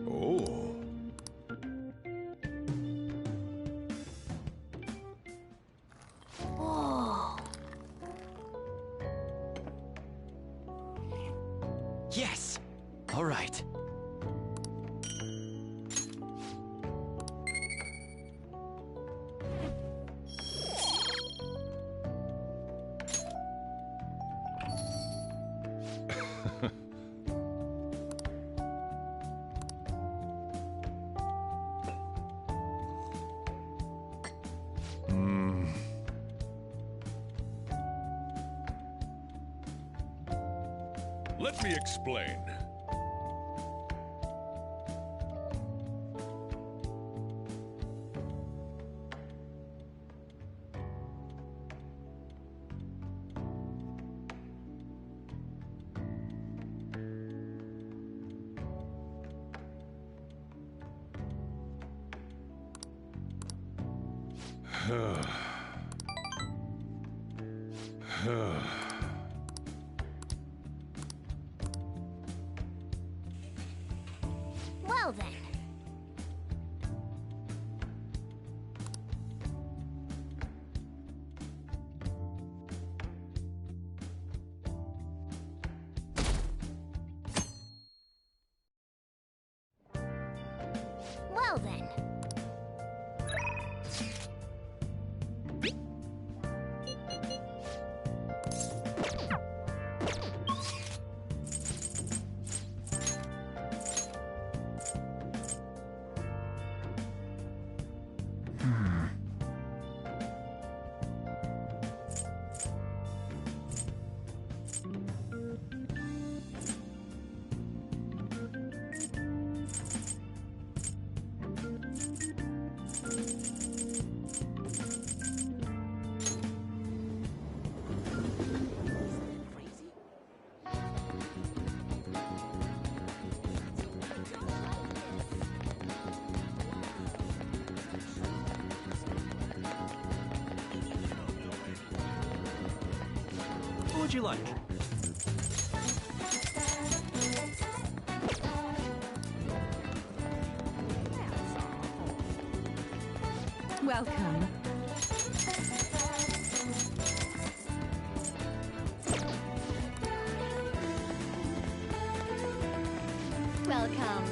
Oh. Oh. Yes! All right. Let me explain. Well then. Well then. What would you like? Welcome. Welcome.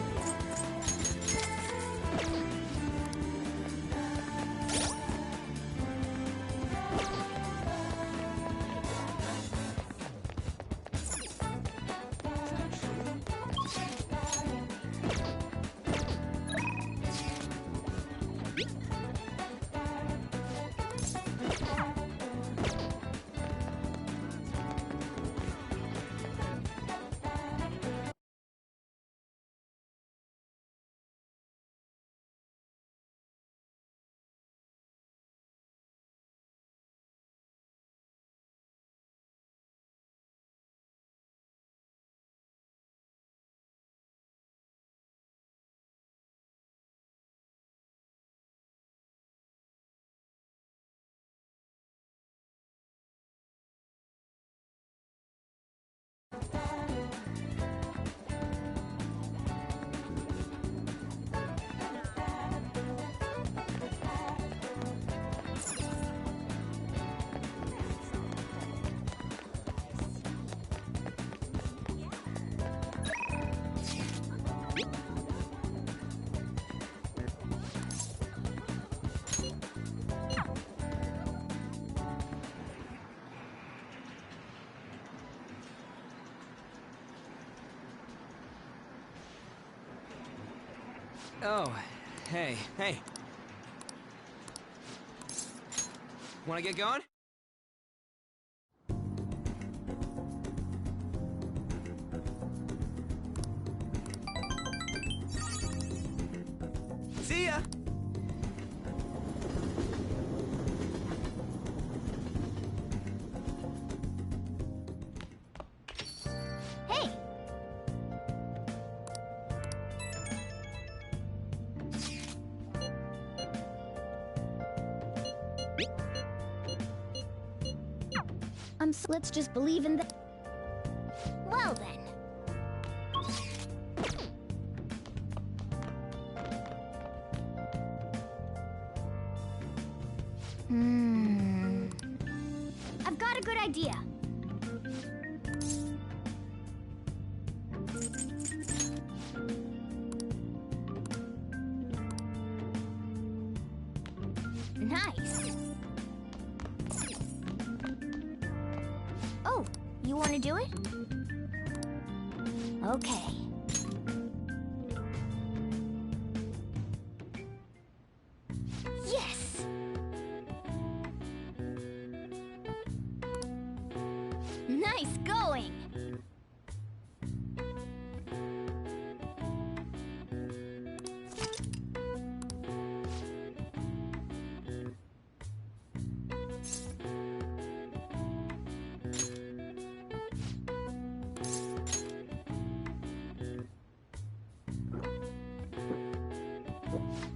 Oh, hey. Wanna get going? See ya! Hey! Let's just believe in that. Well then. I've got a good idea. Nice. Oh, you want to do it? Okay. Yes! Nice going!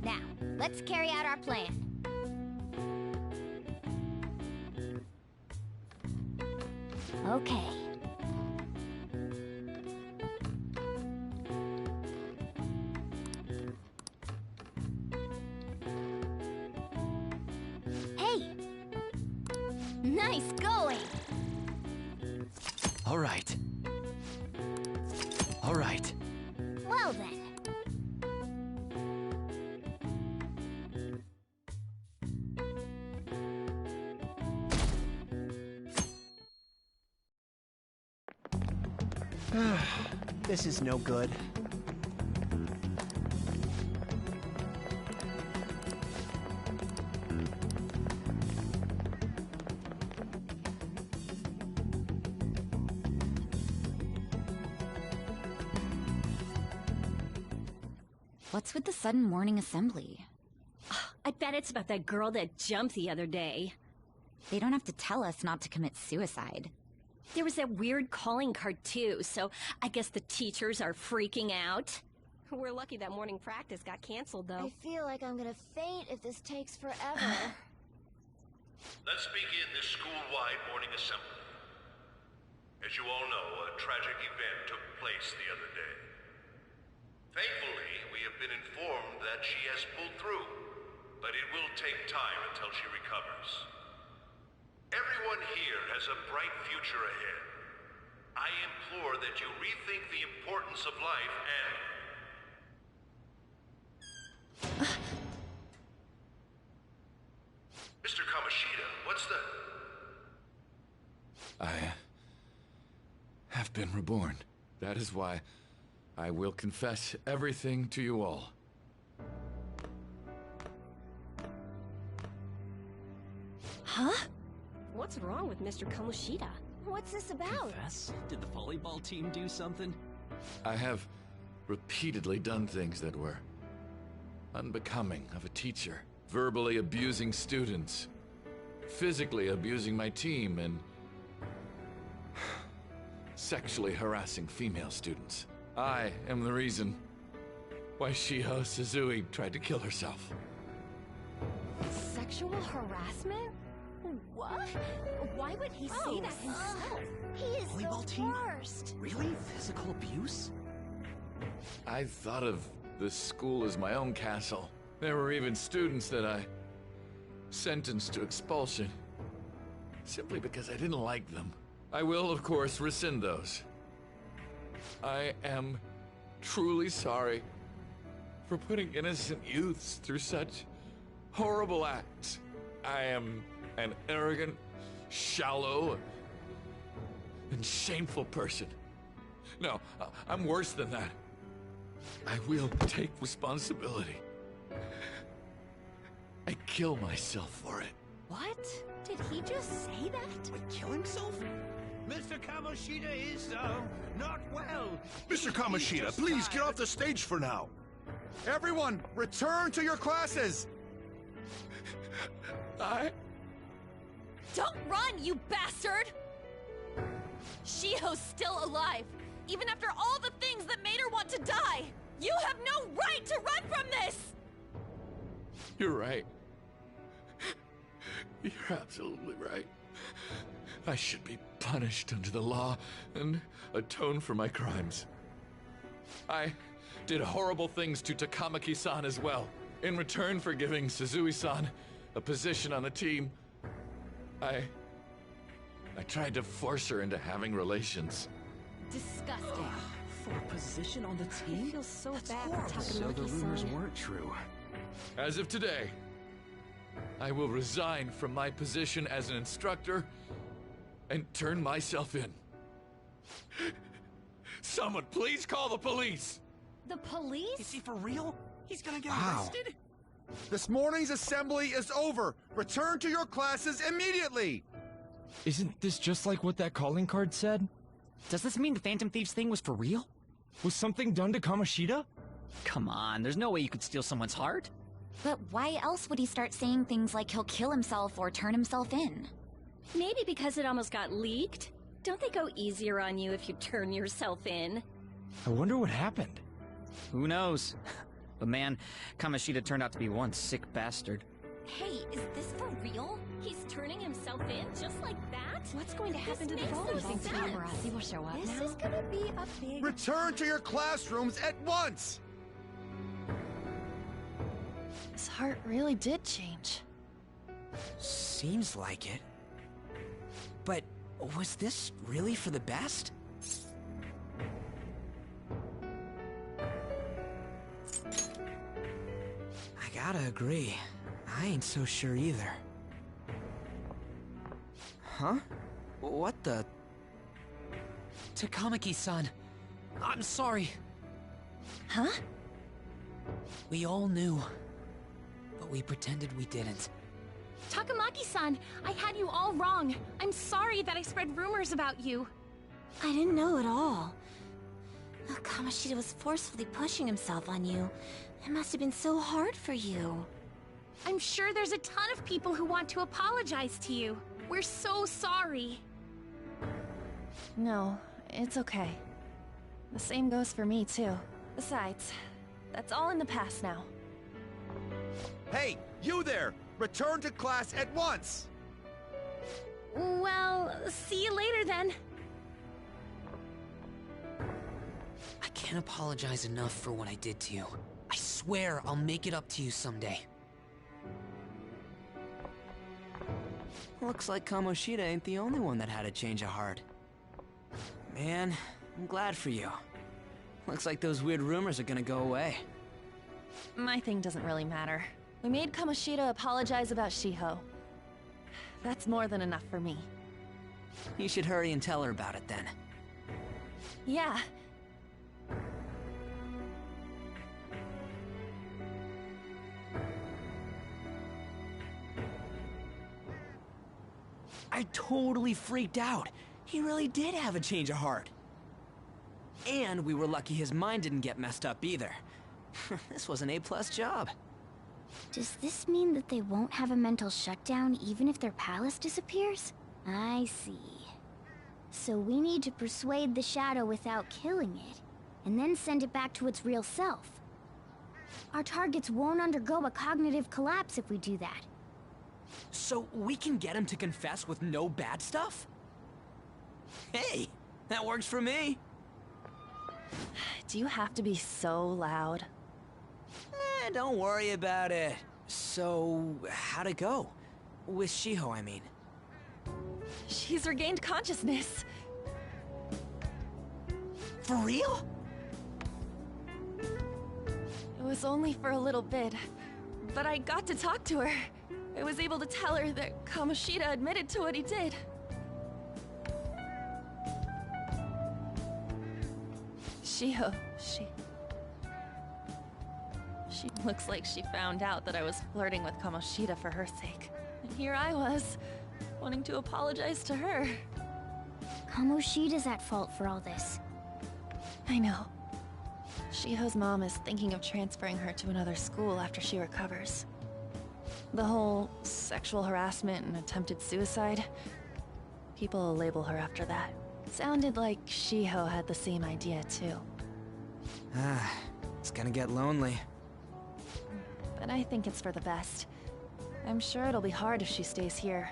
Now, let's carry out our plan. Okay. Hey! Nice going! All right. All right. Well then. This is no good. What's with the sudden morning assembly? I bet it's about that girl that jumped the other day. They don't have to tell us not to commit suicide. There was that weird calling card too, so I guess the teachers are freaking out. We're lucky that morning practice got canceled, though. I feel like I'm gonna faint if this takes forever. Let's begin this school-wide morning assembly. As you all know, a tragic event took place the other day. Thankfully, we have been informed that she has pulled through, but it will take time until she recovers. Everyone here has a bright future ahead. I implore that you rethink the importance of life and... Mr. Kamoshida, what's the... I have been reborn. That is why I will confess everything to you all. Huh? What's wrong with Mr. Kamoshida? What's this about? Confess? Did the volleyball team do something? I have repeatedly done things that were unbecoming of a teacher. Verbally abusing students, physically abusing my team, and sexually harassing female students. I am the reason why Shiho Suzui tried to kill herself. Sexual harassment? What? Why would he say that himself? He is Volleyball the team? worst. Really? Physical abuse? I thought of the school as my own castle. There were even students that I sentenced to expulsion, simply because I didn't like them. I will, of course, rescind those. I am truly sorry for putting innocent youths through such horrible acts. I am an arrogant, shallow, and shameful person. No, I'm worse than that. I will take responsibility. I kill myself for it. What? Did he just say that? Would kill himself? Mr. Kamoshida is, not well. Mr. Kamoshida, please get off the stage for now. Everyone, return to your classes! Don't run, you bastard! Shiho's still alive, even after all the things that made her want to die! You have no right to run from this! You're right. You're absolutely right. I should be punished under the law and atone for my crimes. I did horrible things to Takamaki-san as well. In return for giving Suzui-san a position on the team, I tried to force her into having relations. Disgusting. For a position on the I team? feel so That's bad horrible. talking So the rumors Lucky-san. weren't true. As of today, I will resign from my position as an instructor and turn myself in. Someone please call the police! The police? Is he for real? He's gonna get Wow. arrested? This morning's assembly is over. Return to your classes immediately. Isn't this just like what that calling card said? Does this mean the Phantom Thieves thing was for real? Was something done to Kamoshida? Come on, there's no way you could steal someone's heart. But why else would he start saying things like he'll kill himself or turn himself in? Maybe because it almost got leaked. Don't they go easier on you if you turn yourself in? I wonder what happened. Who knows? But man, Kamoshida turned out to be one sick bastard. Hey, is this for real? He's turning himself in just like that? What's going to happen to the makes no volleyball sense. team? Marassi will show up This now. is gonna be a big... Return to your classrooms at once. His heart really did change. Seems like it. But was this really for the best? I gotta agree. I ain't so sure either. Huh? What the? Takamaki-san, I'm sorry. Huh? We all knew, but we pretended we didn't. Takamaki-san, I had you all wrong. I'm sorry that I spread rumors about you. I didn't know at all. Kamoshida was forcefully pushing himself on you. It must have been so hard for you. I'm sure there's a ton of people who want to apologize to you. We're so sorry. No, it's okay. The same goes for me, too. Besides, that's all in the past now. Hey, you there! Return to class at once. Well, see you later then. I can't apologize enough for what I did to you. I swear I'll make it up to you someday. Looks like Kamoshida ain't the only one that had a change of heart. Man, I'm glad for you. Looks like those weird rumors are gonna go away. My thing doesn't really matter. We made Kamoshida apologize about Shiho. That's more than enough for me. You should hurry and tell her about it then. Yeah. I totally freaked out. He really did have a change of heart. And we were lucky his mind didn't get messed up either. This was an A+ job. Does this mean that they won't have a mental shutdown even if their palace disappears? I see. So we need to persuade the shadow without killing it, and then send it back to its real self. Our targets won't undergo a cognitive collapse if we do that. So we can get him to confess with no bad stuff? Hey, that works for me. Do you have to be so loud? Don't worry about it. So, how'd it go? With Shiho, I mean. She's regained consciousness. For real? It was only for a little bit, but I got to talk to her. I was able to tell her that Kamoshida admitted to what he did. Shiho, she looks like she found out that I was flirting with Kamoshida for her sake. And here I was, wanting to apologize to her. Kamoshida's at fault for all this. I know. Shiho's mom is thinking of transferring her to another school after she recovers. The whole sexual harassment and attempted suicide, people will label her after that. Sounded like Shiho had the same idea too. It's gonna get lonely. But I think it's for the best. I'm sure it'll be hard if she stays here.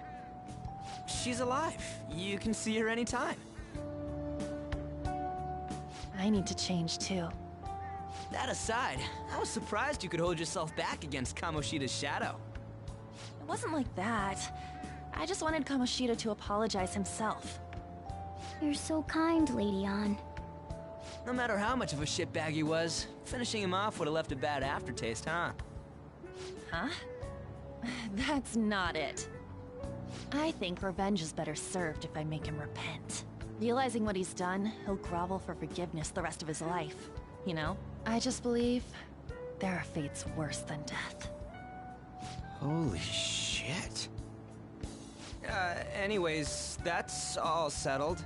She's alive. You can see her anytime. I need to change too. That aside, I was surprised you could hold yourself back against Kamoshida's shadow. It wasn't like that. I just wanted Kamoshida to apologize himself. You're so kind, Lady Ann. No matter how much of a shitbag he was, finishing him off would have left a bad aftertaste, huh? Huh? That's not it. I think revenge is better served if I make him repent. Realizing what he's done, he'll grovel for forgiveness the rest of his life. You know? I just believe there are fates worse than death. Holy shit. Anyways, that's all settled.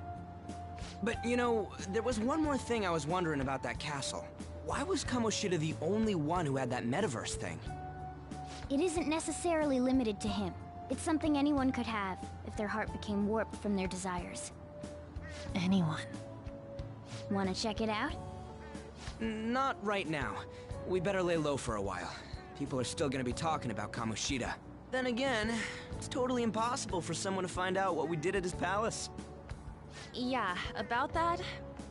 But, you know, there was one more thing I was wondering about that castle. Why was Kamoshida the only one who had that metaverse thing? It isn't necessarily limited to him. It's something anyone could have, if their heart became warped from their desires. Anyone. Wanna check it out? Not right now. We better lay low for a while. People are still gonna be talking about Kamoshida. Then again, it's totally impossible for someone to find out what we did at his palace. Yeah, about that,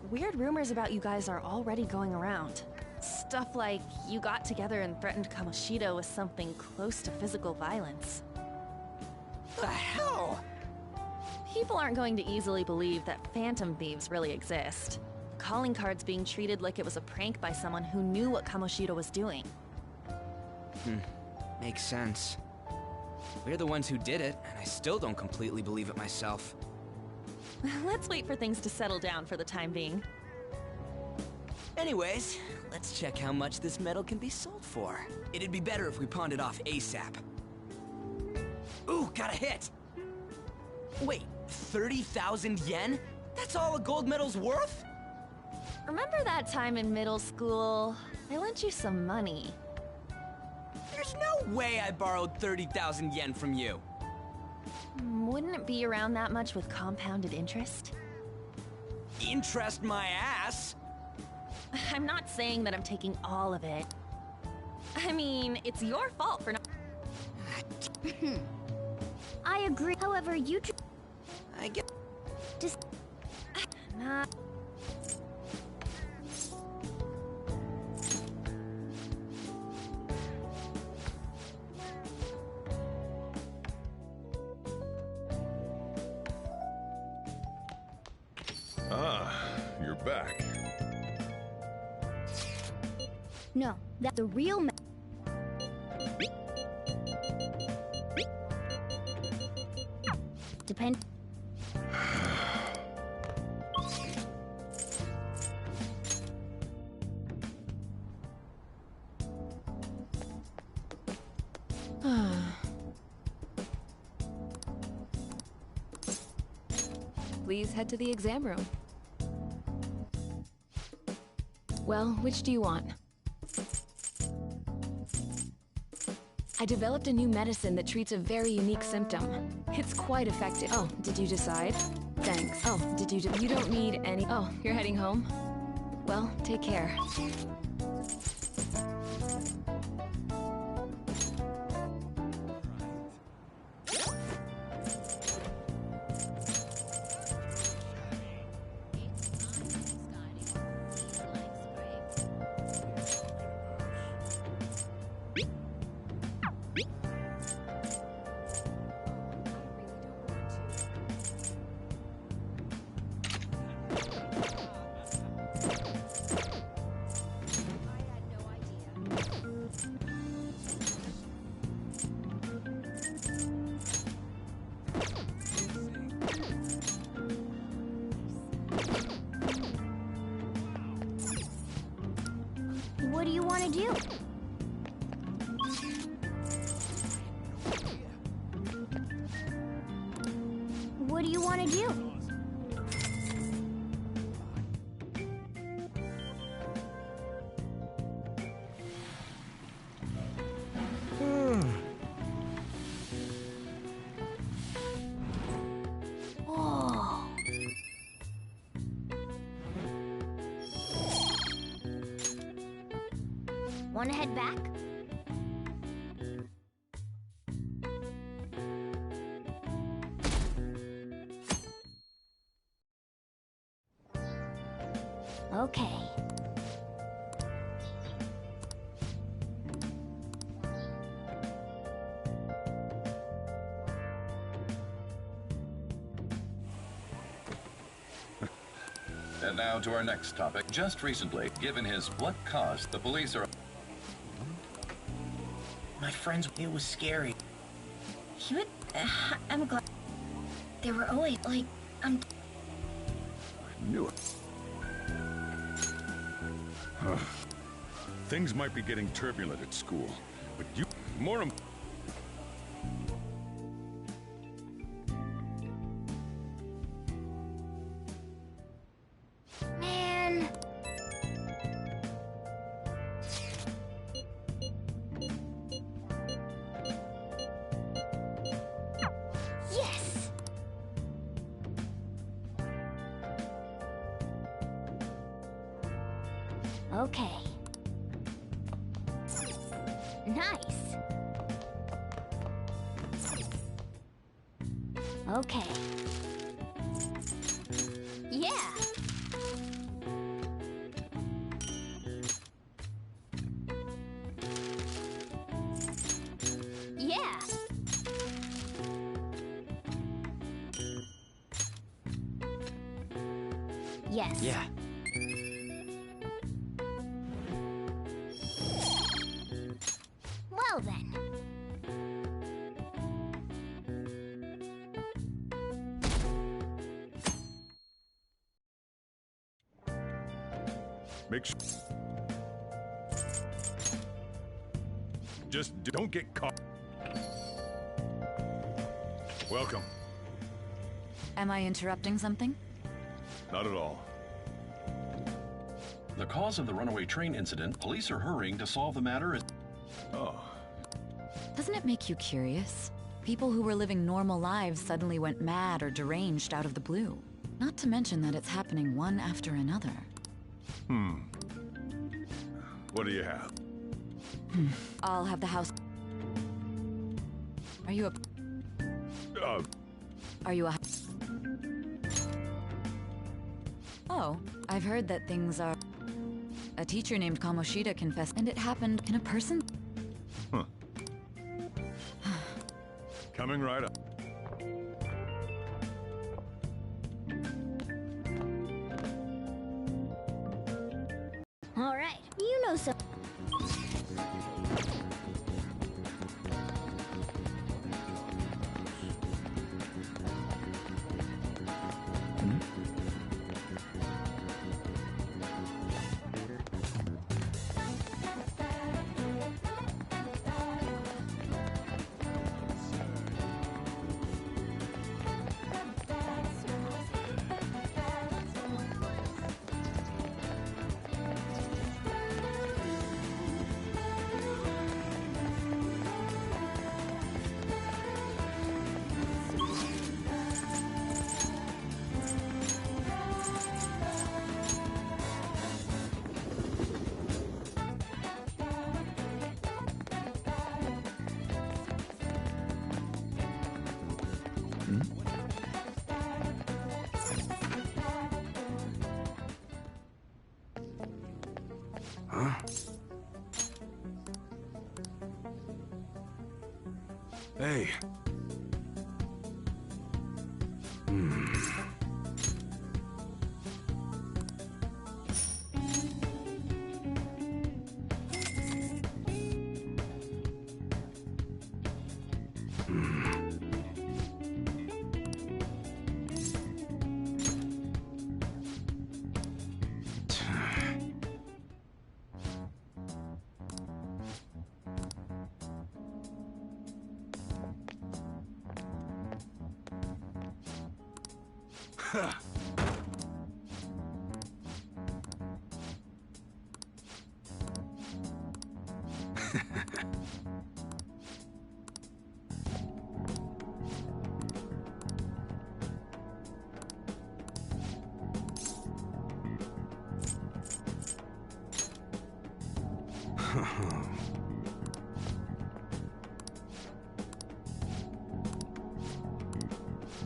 weird rumors about you guys are already going around. Stuff like you got together and threatened Kamoshida with something close to physical violence. The hell? People aren't going to easily believe that phantom thieves really exist. Calling cards being treated like it was a prank by someone who knew what Kamoshida was doing. Makes sense. We're the ones who did it, and I still don't completely believe it myself. Let's wait for things to settle down for the time being. Anyways, let's check how much this metal can be sold for. It'd be better if we pawned it off ASAP. Ooh, got a hit! Wait, 30,000 yen? That's all a gold medal's worth? Remember that time in middle school? I lent you some money. There's no way I borrowed 30,000 yen from you. Wouldn't it be around that much with compounded interest? Interest my ass? I'm not saying that I'm taking all of it. I mean, it's your fault for not... I agree. However, you I get... just... Not... You're back. No, that's the real Depend... Please head to the exam room. Well, which do you want? I developed a new medicine that treats a very unique symptom. It's quite effective. Oh, did you decide? Thanks. Oh, did you you don't need any... Oh, you're heading home? Well, take care. What do you want to do? What do you want to do? Whoa. Want to head back? Okay. Now to our next topic. Just recently, given his what caused the police are... My friends, it was scary. I'm glad. They were always like, I knew it. Things might be getting turbulent at school, but you... Man. Yes. Okay. Nice. Okay. Yeah. Yeah. Yes. Yeah. Well then. Make sure... Just don't get caught. Welcome. Am I interrupting something? Not at all. The cause of the runaway train incident, police are hurrying to solve the matter as... Oh. Doesn't it make you curious? People who were living normal lives suddenly went mad or deranged out of the blue. Not to mention that it's happening one after another. What do you have? I'll have the house... Are you a... Are you a... Oh, I've heard that things are... A teacher named Kamoshida confessed, and it happened in a person... Huh. Coming right up. All right. You know so. Huh? Hey.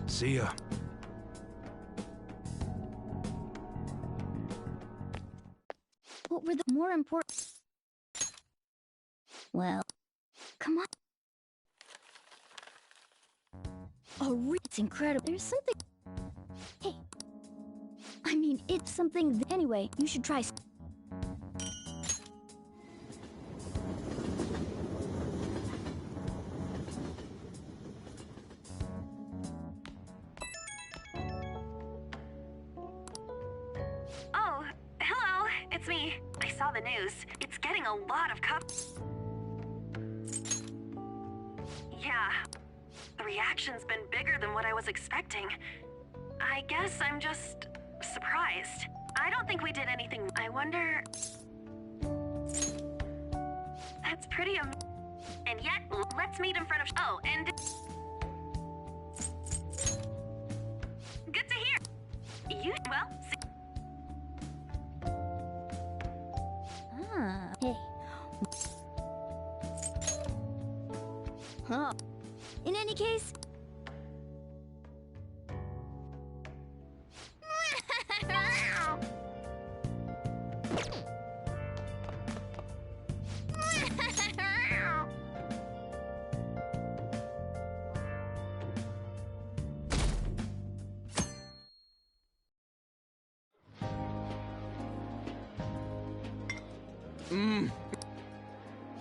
See ya. What were the more important? Well, come on. Oh, it's incredible. There's something. Hey. I mean, it's something. Anyway, you should try. Oh, hello. It's me. I saw the news. It's getting a lot of Yeah. The reaction's been bigger than what I was expecting. I guess I'm just surprised. I don't think we did anything. I wonder... That's pretty And yet, let's meet in front of... Oh, and... Good to hear. You... Well, Hey. Huh. In any case...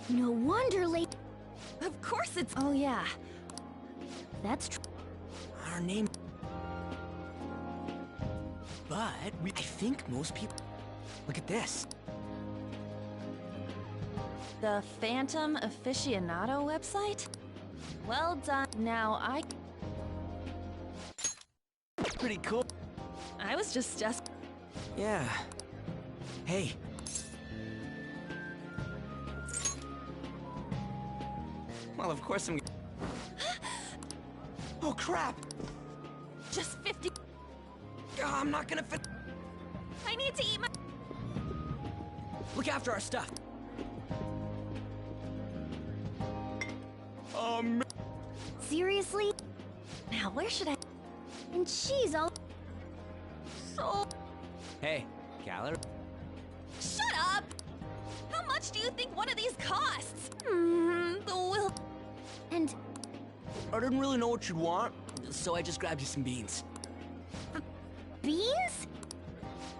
No wonder late. Of course it's... Oh, yeah. That's true. Our name... But I think most people... Look at this. The Phantom Aficionado website? Well done. Now Pretty cool. I was just... Yeah. Hey. Well, of course I'm... Oh, crap! Just 50... Oh, I'm not gonna fit... I need to eat my... Look after our stuff. Seriously? Now, where should I... And she's all... So... Hey, Galler. Shut up! How much do you think one of these costs? The will... And... I didn't really know what you'd want, so I just grabbed you some beans. Beans?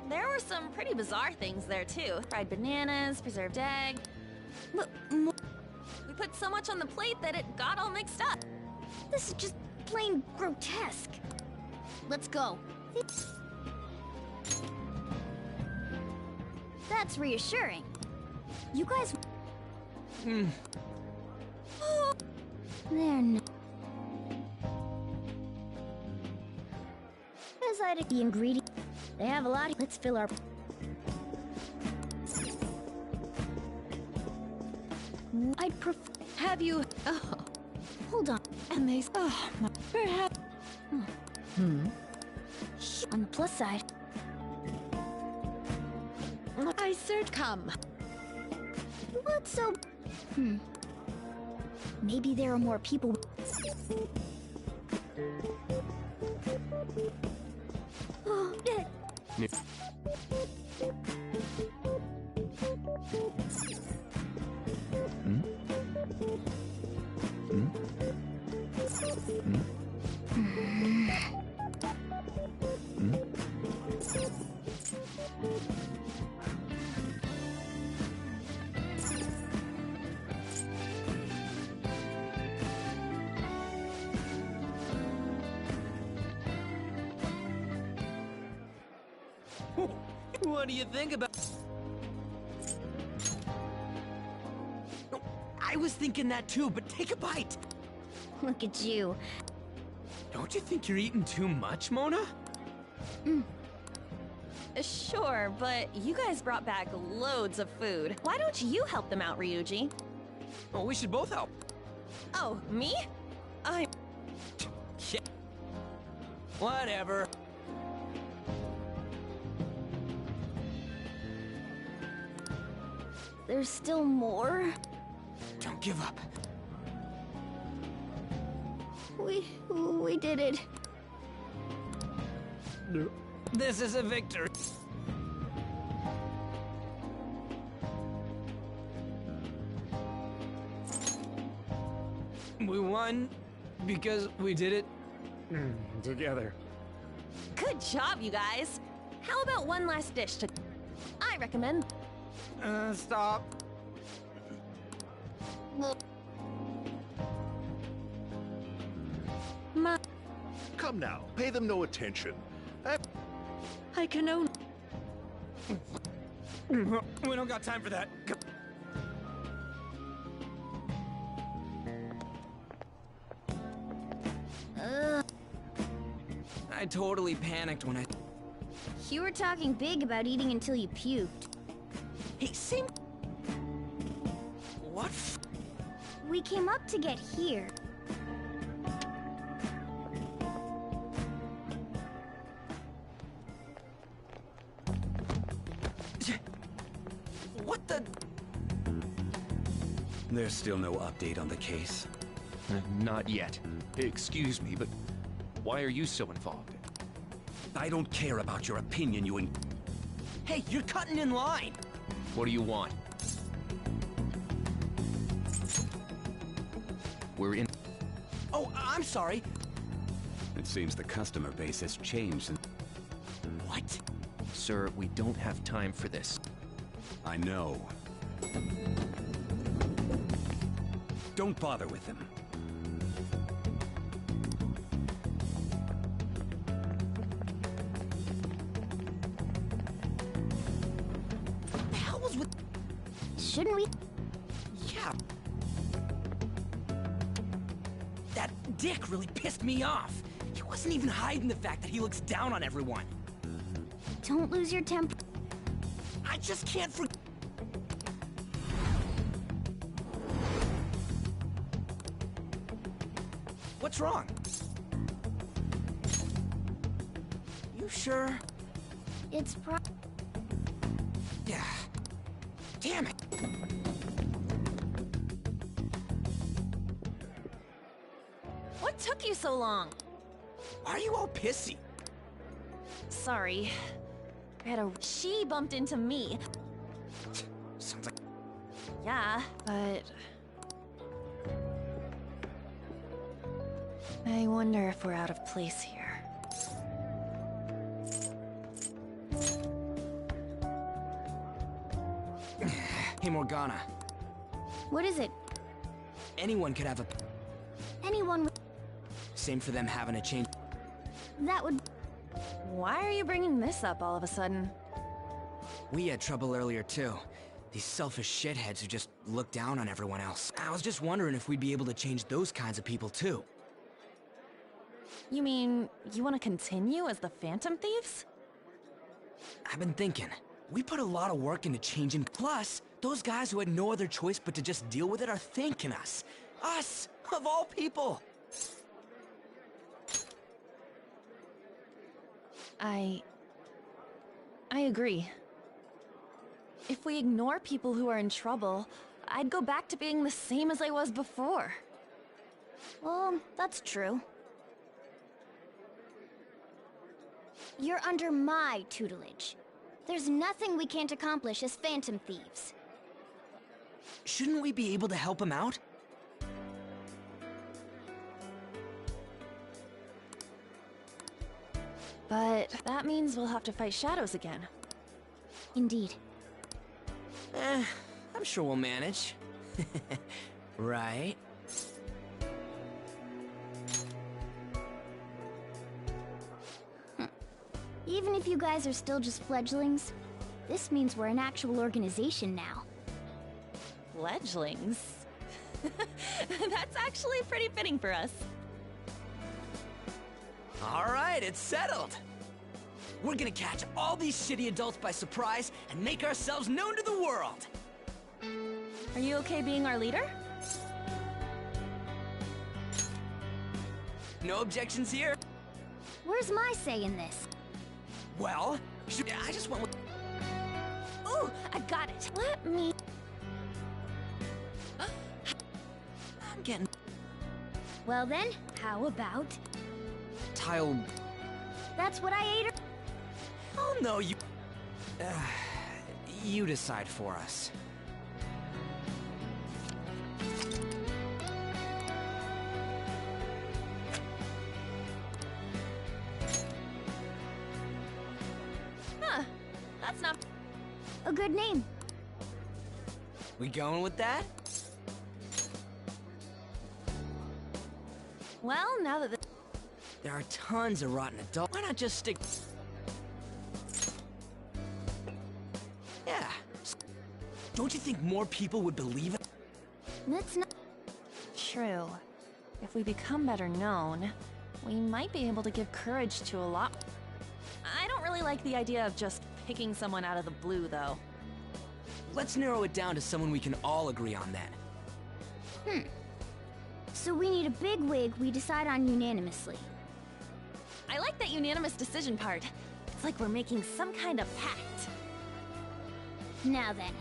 There were some pretty bizarre things there, too. Fried bananas, preserved egg... We put so much on the plate that it got all mixed up. This is just plain grotesque. Let's go. That's reassuring. You guys... They're not... As the ingredient... They have a lot... Let's fill our... I'd prefer... Have you... Oh. Hold on. And they... Oh, my... Perhaps... On the plus side... I search... Come. What's so... Maybe there are more people... Oh, yeah. What do you think about... I was thinking that too, but take a bite. Look at you. Don't you think you're eating too much, Mona? Sure, but you guys brought back loads of food. Why don't you help them out, Ryuji? Well, we should both help. Oh, me? Yeah. Whatever. There's still more? Don't give up. We did it. This is a victory. We won because we did it together. Good job, you guys. How about one last dish to... I recommend... Stop. Come now, pay them no attention. I can only... We don't got time for that. I totally panicked when I... You were talking big about eating until you puked. Hey, same... What We came up to get here. What the... There's still no update on the case. Not yet. Excuse me, but why are you so involved? I don't care about your opinion, you Hey, you're cutting in line! What do you want? We're in... Oh, I'm sorry. It seems the customer base has changed and... What? Sir, we don't have time for this. I know. Don't bother with him. What the hell was with... Shouldn't we? Yeah. That dick really pissed me off. He wasn't even hiding the fact that he looks down on everyone. Don't lose your temper. I just can't forget. What's wrong? You sure? It's Yeah. Damn it. What took you so long? Why are you all pissy? Sorry. She bumped into me. Sounds like... Yeah, but... I wonder if we're out of place here. Hey, Morgana. What is it? Anyone could have a... Anyone with... Same for them having a change. That would... Why are you bringing this up all of a sudden? We had trouble earlier, too. These selfish shitheads who just look down on everyone else. I was just wondering if we'd be able to change those kinds of people, too. You mean, you want to continue as the Phantom Thieves? I've been thinking. We put a lot of work into changing. Plus, those guys who had no other choice but to just deal with it are thanking us. Us, of all people. I agree. If we ignore people who are in trouble, I'd go back to being the same as I was before. Well, that's true. You're under my tutelage. There's nothing we can't accomplish as Phantom Thieves. Shouldn't we be able to help him out? But that means we'll have to fight shadows again. Indeed. I'm sure we'll manage. Right? Even if you guys are still just fledglings, this means we're an actual organization now. Fledglings? That's actually pretty fitting for us. All right, it's settled. We're gonna catch all these shitty adults by surprise and make ourselves known to the world. Are you okay being our leader? No objections here? Where's my say in this? Well, I just went with... Ooh, I got it. Let me... I'm getting... Well then, how about... Tile... That's what I ate. Oh no, you... you decide for us. A good name. We going with that? Well, now that There are tons of rotten adults. Why not just stick... Yeah. Don't you think more people would believe it? That's not true. If we become better known, we might be able to give courage to a lot. I don't really like the idea of just picking someone out of the blue, though. Let's narrow it down to someone we can all agree on then. So we need a big wig we decide on unanimously. I like that unanimous decision part. It's like we're making some kind of pact. Now then,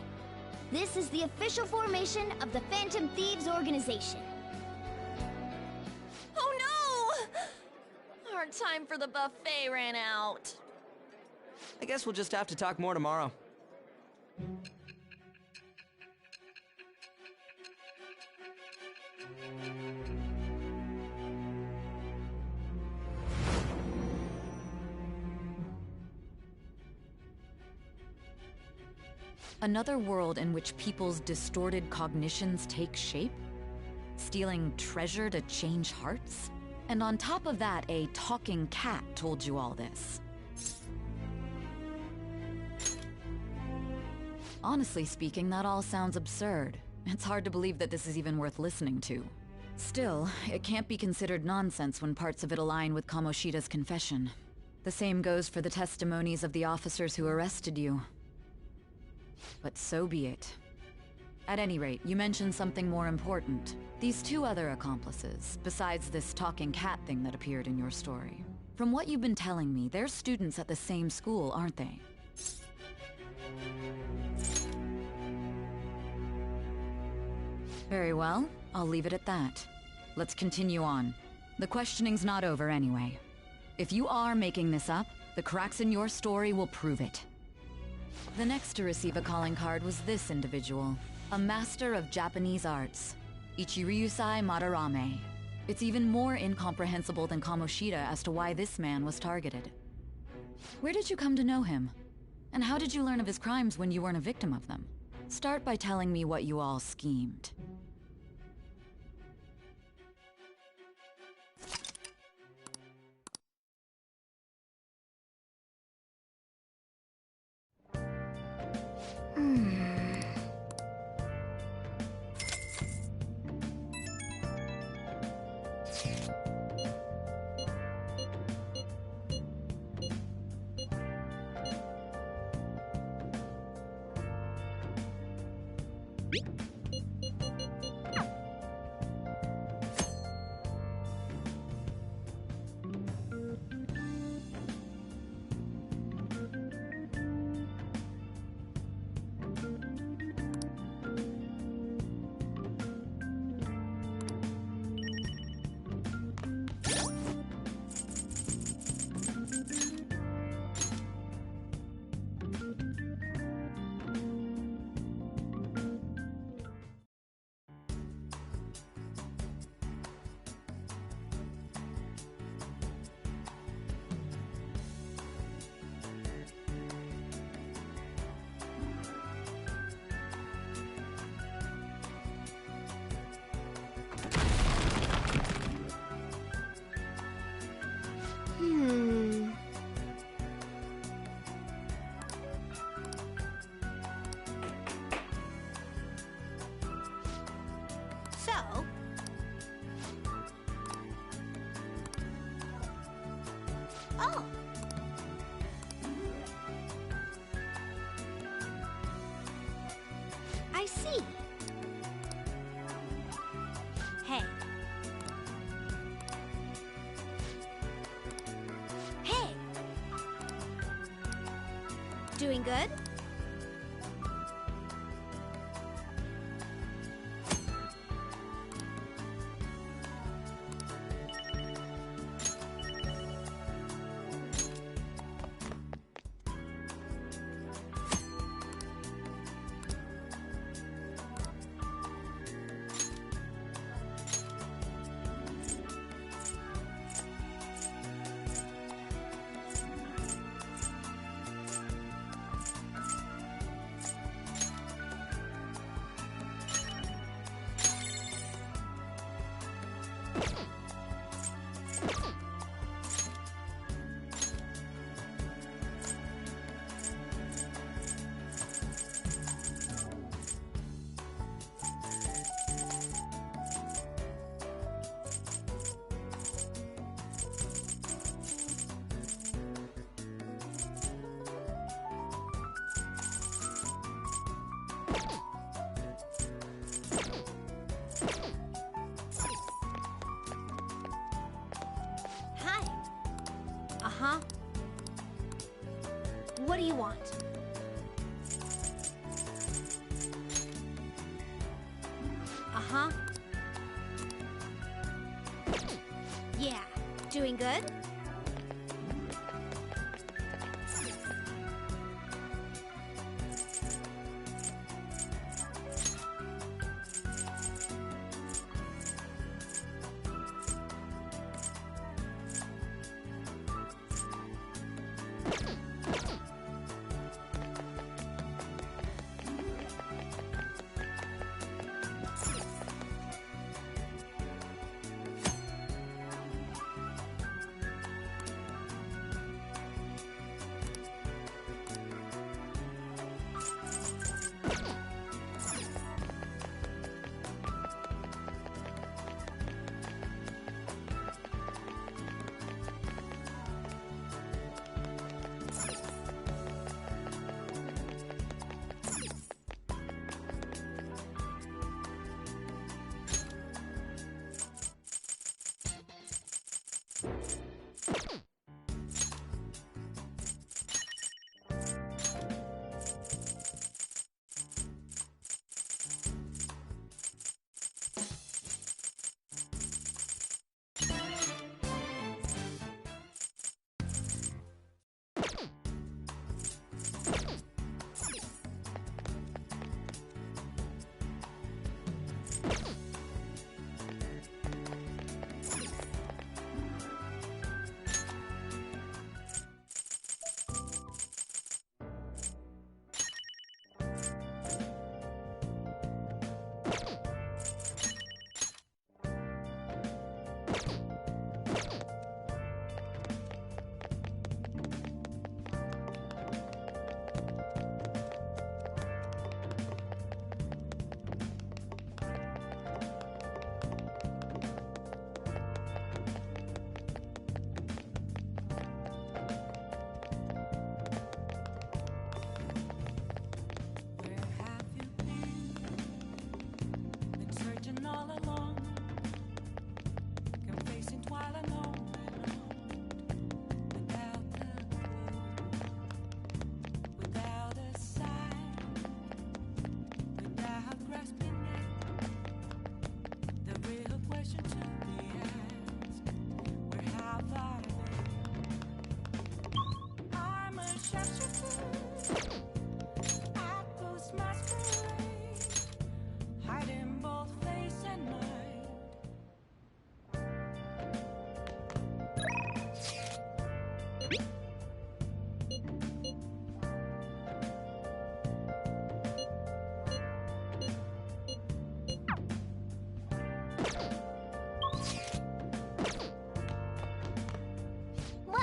this is the official formation of the Phantom Thieves organization. Oh no! Our time for the buffet ran out. I guess we'll just have to talk more tomorrow. Another world in which people's distorted cognitions take shape? Stealing treasure to change hearts? And on top of that, a talking cat told you all this. Honestly speaking, that all sounds absurd. It's hard to believe that this is even worth listening to. Still, it can't be considered nonsense when parts of it align with Kamoshida's confession. The same goes for the testimonies of the officers who arrested you. But so be it. At any rate, you mentioned something more important. These two other accomplices, besides this talking cat thing that appeared in your story. From what you've been telling me, they're students at the same school, aren't they? Very well, I'll leave it at that. Let's continue on. The questioning's not over anyway. If you are making this up, the cracks in your story will prove it. The next to receive a calling card was this individual, a master of Japanese arts, Ichiryusai Madarame. It's even more incomprehensible than Kamoshida as to why this man was targeted. Where did you come to know him? And how did you learn of his crimes when you weren't a victim of them? Start by telling me what you all schemed. So... Oh. I see. Hey. Hey. Doing good? Doing good?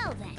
Well then.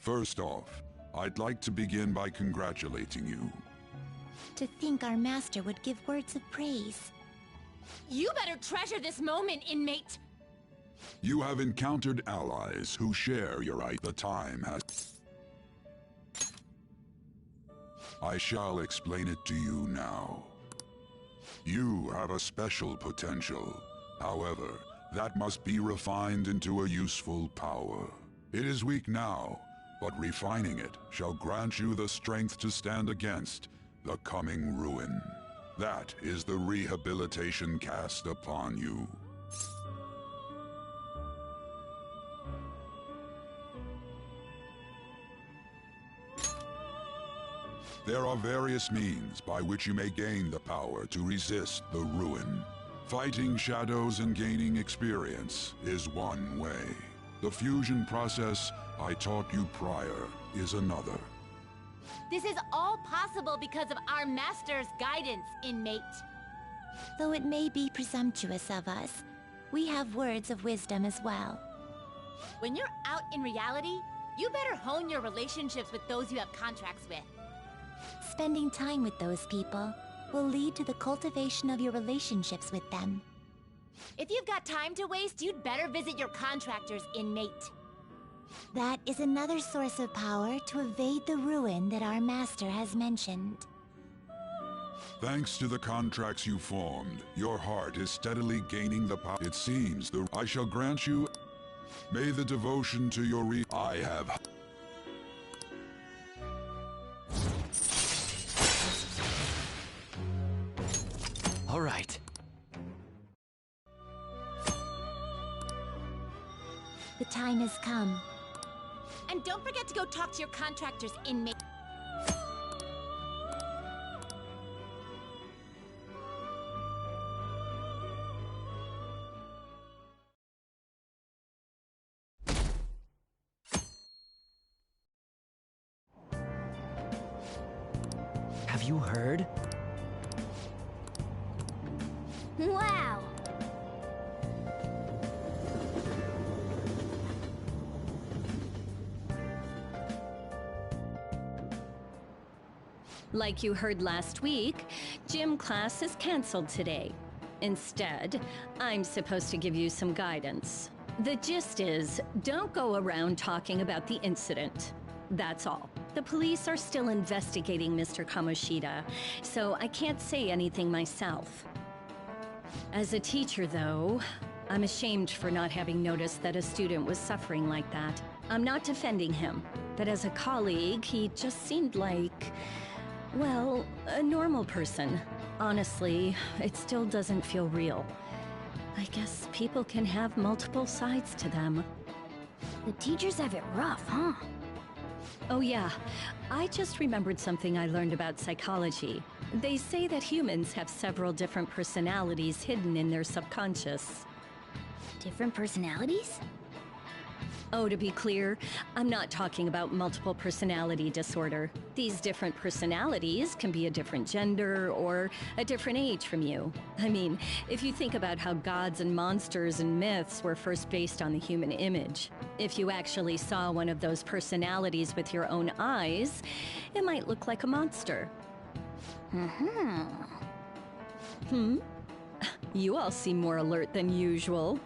First off, I'd like to begin by congratulating you. To think our master would give words of praise. You better treasure this moment, inmate! You have encountered allies who share your The time has... I shall explain it to you now. You have a special potential. However, that must be refined into a useful power. It is weak now, but refining it shall grant you the strength to stand against the coming ruin. That is the rehabilitation cast upon you. There are various means by which you may gain the power to resist the ruin. Fighting shadows and gaining experience is one way. The fusion process I taught you prior is another. This is all possible because of our master's guidance, inmate. Though it may be presumptuous of us, we have words of wisdom as well. When you're out in reality, you better hone your relationships with those you have contracts with. Spending time with those people will lead to the cultivation of your relationships with them. If you've got time to waste, you'd better visit your contractors, inmate. That is another source of power to evade the ruin that our master has mentioned. Thanks to the contracts you formed, your heart is steadily gaining the power. It seems I shall grant you. May the devotion to your I have. All right. The time has come. And don't forget to go talk to your contractors, inmate. Have you heard? Wow! Like you heard last week, gym class is canceled today. Instead, I'm supposed to give you some guidance. The gist is, don't go around talking about the incident. That's all. The police are still investigating Mr. Kamoshida, so I can't say anything myself. As a teacher, though, I'm ashamed for not having noticed that a student was suffering like that. I'm not defending him, but as a colleague, he just seemed like, well, a normal person. Honestly, it still doesn't feel real. I guess people can have multiple sides to them. The teachers have it rough, huh? Oh yeah, I just remembered something I learned about psychology. They say that humans have several different personalities hidden in their subconscious. Different personalities? Oh, to be clear, I'm not talking about multiple personality disorder. These different personalities can be a different gender or a different age from you. I mean, if you think about how gods and monsters and myths were first based on the human image, if you actually saw one of those personalities with your own eyes, it might look like a monster. You all seem more alert than usual.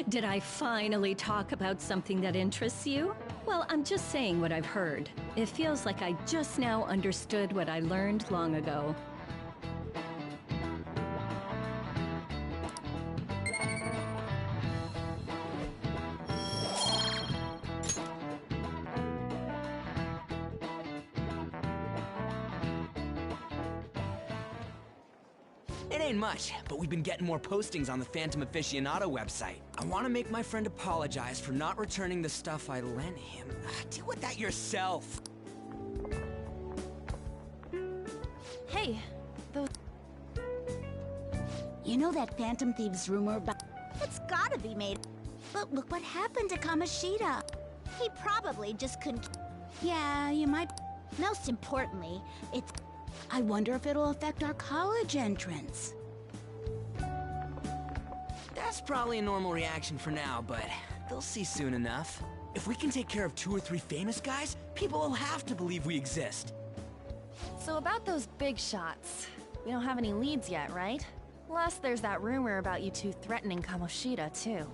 Did I finally talk about something that interests you? Well, I'm just saying what I've heard. It feels like I just now understood what I learned long ago. It ain't much, but we've been getting more postings on the Phantom Aficionado website. I want to make my friend apologize for not returning the stuff I lent him. Deal with that yourself. Hey, those... You know that Phantom Thieves rumor about... It's gotta be made. But look what happened to Kamoshida. He probably just couldn't... Yeah, you might... Most importantly, it's... I wonder if it'll affect our college entrance. That's probably a normal reaction for now, but they'll see soon enough. If we can take care of 2 or 3 famous guys, people will have to believe we exist. So about those big shots, we don't have any leads yet, right? Plus, there's that rumor about you two threatening Kamoshida, too.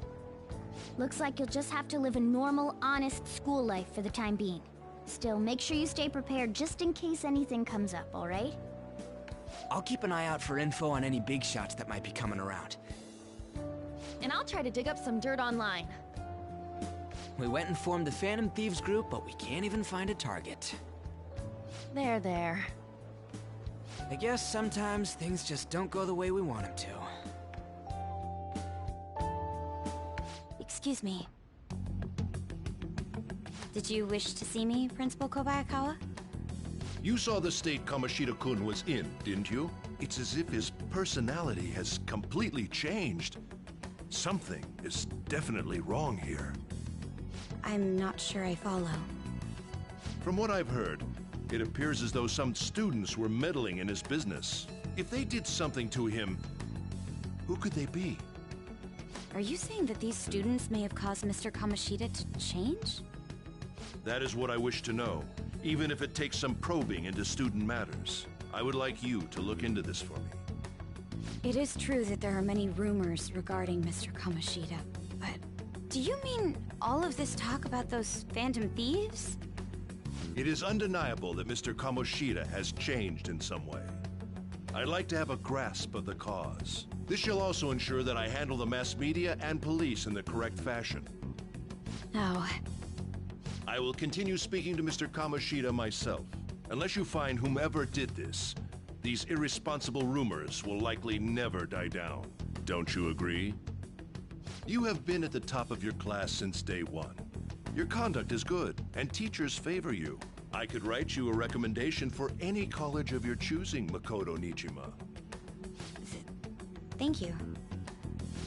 Looks like you'll just have to live a normal, honest school life for the time being. Still, make sure you stay prepared just in case anything comes up, alright? I'll keep an eye out for info on any big shots that might be coming around. And I'll try to dig up some dirt online. We went and formed the Phantom Thieves group, but we can't even find a target. There. I guess sometimes things just don't go the way we want them to. Excuse me. Did you wish to see me, Principal Kobayakawa? You saw the state Kamoshida-kun was in, didn't you? It's as if his personality has completely changed. Something is definitely wrong here. I'm not sure I follow. From what I've heard, it appears as though some students were meddling in his business. If they did something to him, who could they be? Are you saying that these students may have caused Mr. Kamoshida to change? That is what I wish to know, even if it takes some probing into student matters. I would like you to look into this for me. It is true that there are many rumors regarding Mr. Kamoshida, but Do you mean all of this talk about those phantom thieves? It is undeniable that Mr. Kamoshida has changed in some way. I'd like to have a grasp of the cause. This shall also ensure that I handle the mass media and police in the correct fashion. Oh. I will continue speaking to Mr. Kamoshida myself. Unless you find whomever did this, these irresponsible rumors will likely never die down. Don't you agree? You have been at the top of your class since day one. Your conduct is good, and teachers favor you. I could write you a recommendation for any college of your choosing, Makoto Nijima. Thank you.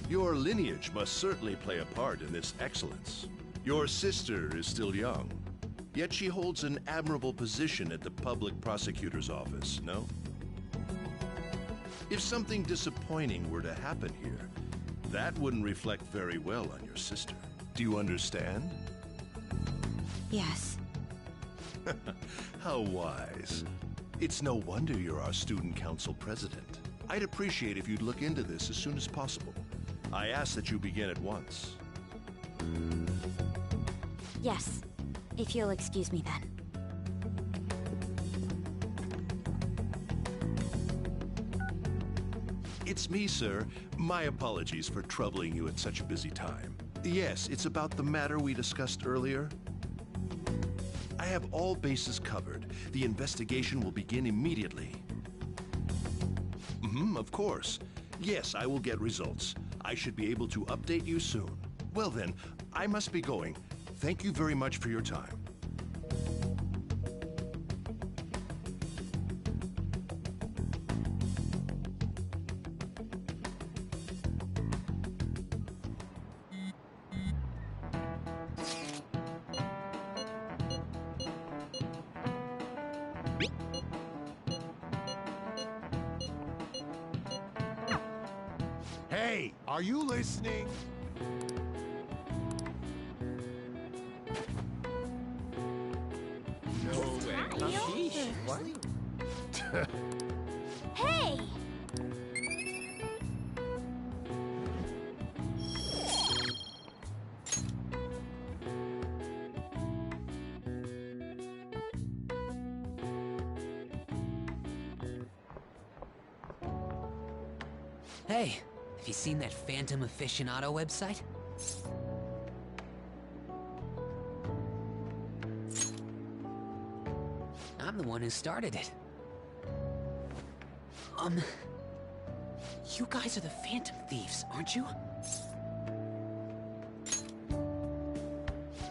Your lineage must certainly play a part in this excellence. Your sister is still young, yet she holds an admirable position at the public prosecutor's office, no? If something disappointing were to happen here, that wouldn't reflect very well on your sister. Do you understand? Yes. How wise. It's no wonder you're our student council president. I'd appreciate if you'd look into this as soon as possible. I ask that you begin at once. Yes. If you'll excuse me then. It's me, sir. My apologies for troubling you at such a busy time. Yes, it's about the matter we discussed earlier. I have all bases covered. The investigation will begin immediately. Of course. Yes, I will get results. I should be able to update you soon. Well then, I must be going. Thank you very much for your time. Hey, are you listening? No way. What? Hey! Hey, have you seen that Phantom Aficionado website? I'm the one who started it. You guys are the Phantom Thieves, aren't you?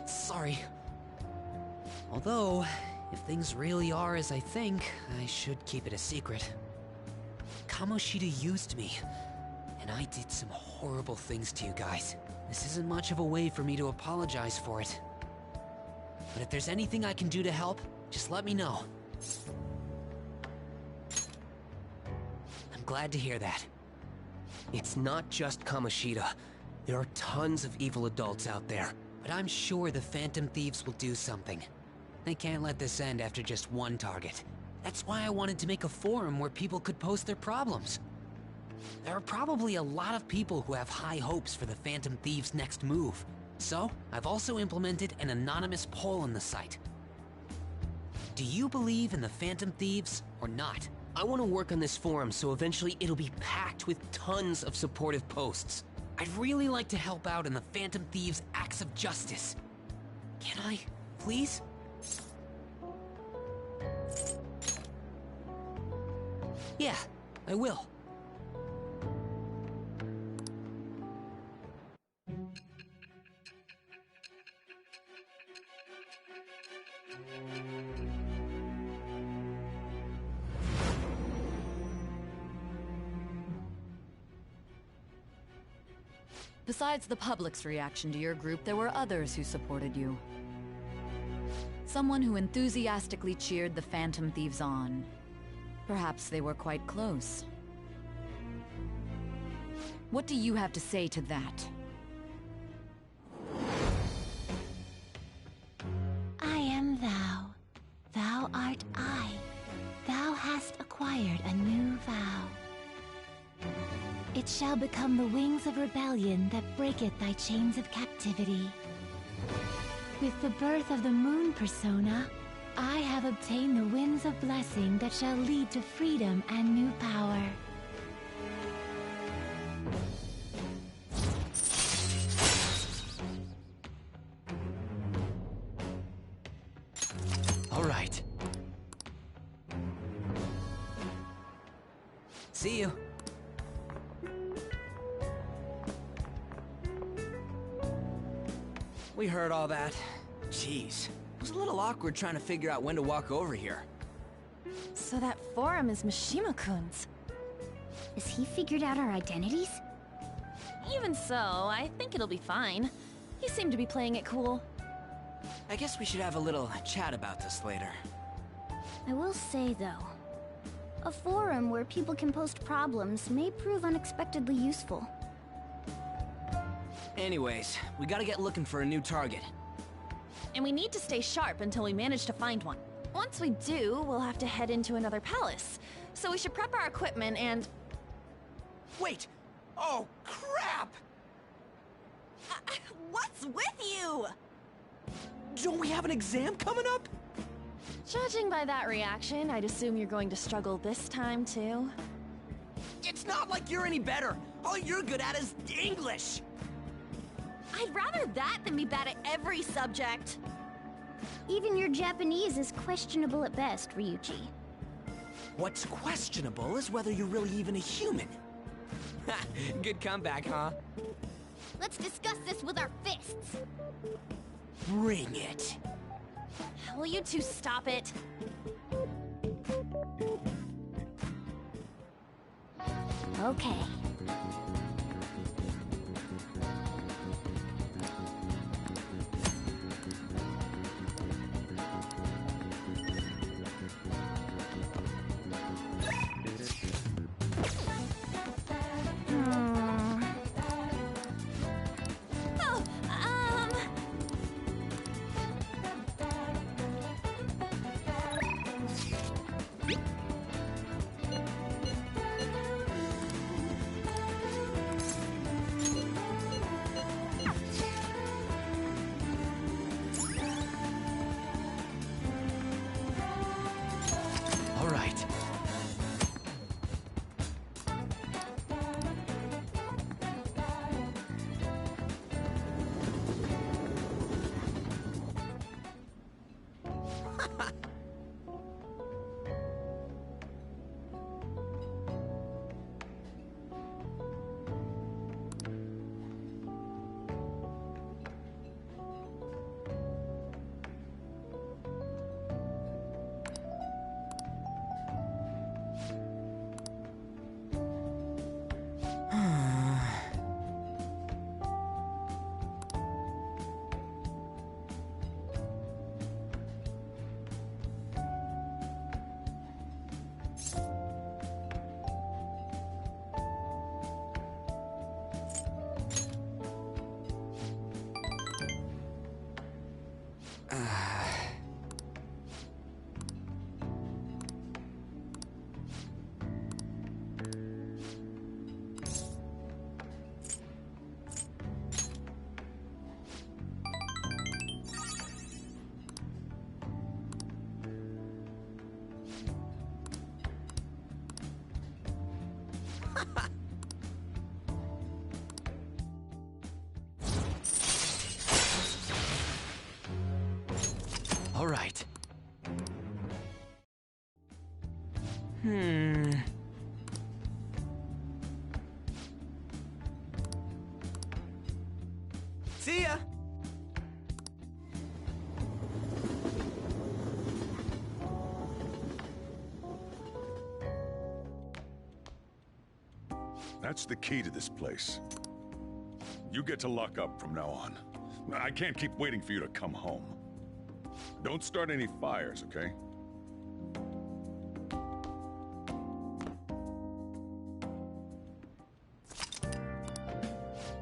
Sorry. Although, if things really are as I think, I should keep it a secret. Kamoshida used me, and I did some horrible things to you guys. This isn't much of a way for me to apologize for it. But if there's anything I can do to help, just let me know. I'm glad to hear that. It's not just Kamoshida. There are tons of evil adults out there. But I'm sure the Phantom Thieves will do something. They can't let this end after just one target. That's why I wanted to make a forum where people could post their problems. There are probably a lot of people who have high hopes for the Phantom Thieves' next move. So, I've also implemented an anonymous poll on the site. Do you believe in the Phantom Thieves or not? I want to work on this forum so eventually it'll be packed with tons of supportive posts. I'd really like to help out in the Phantom Thieves' acts of justice. Can I, please? Yeah, I will. Besides the public's reaction to your group, there were others who supported you. Someone who enthusiastically cheered the Phantom Thieves on. Perhaps they were quite close. What do you have to say to that? I am thou. Thou art I. Thou hast acquired a new vow. It shall become become the wings of rebellion that breaketh thy chains of captivity. With the birth of the moon persona, I have obtained the winds of blessing that shall lead to freedom and new power. All right. See you. We heard all that. Jeez. It was a little awkward trying to figure out when to walk over here. So that forum is Mishima-kun's. Has he figured out our identities? Even so, I think it'll be fine. He seemed to be playing it cool. I guess we should have a little chat about this later. I will say, though, a forum where people can post problems may prove unexpectedly useful. Anyways, we gotta get looking for a new target. And we need to stay sharp until we manage to find one. Once we do, we'll have to head into another palace. So we should prep our equipment and... Wait! Oh, crap! What's with you? Don't we have an exam coming up? Judging by that reaction, I'd assume you're going to struggle this time, too. It's not like you're any better! All you're good at is English! I'd rather that than be bad at every subject. Even your Japanese is questionable at best, Ryuji. What's questionable is whether you're really even a human. Good comeback, huh? Let's discuss this with our fists. Bring it. Will you two stop it? Okay. All right. All right. See ya! That's the key to this place. You get to lock up from now on. I can't keep waiting for you to come home. Don't start any fires, okay?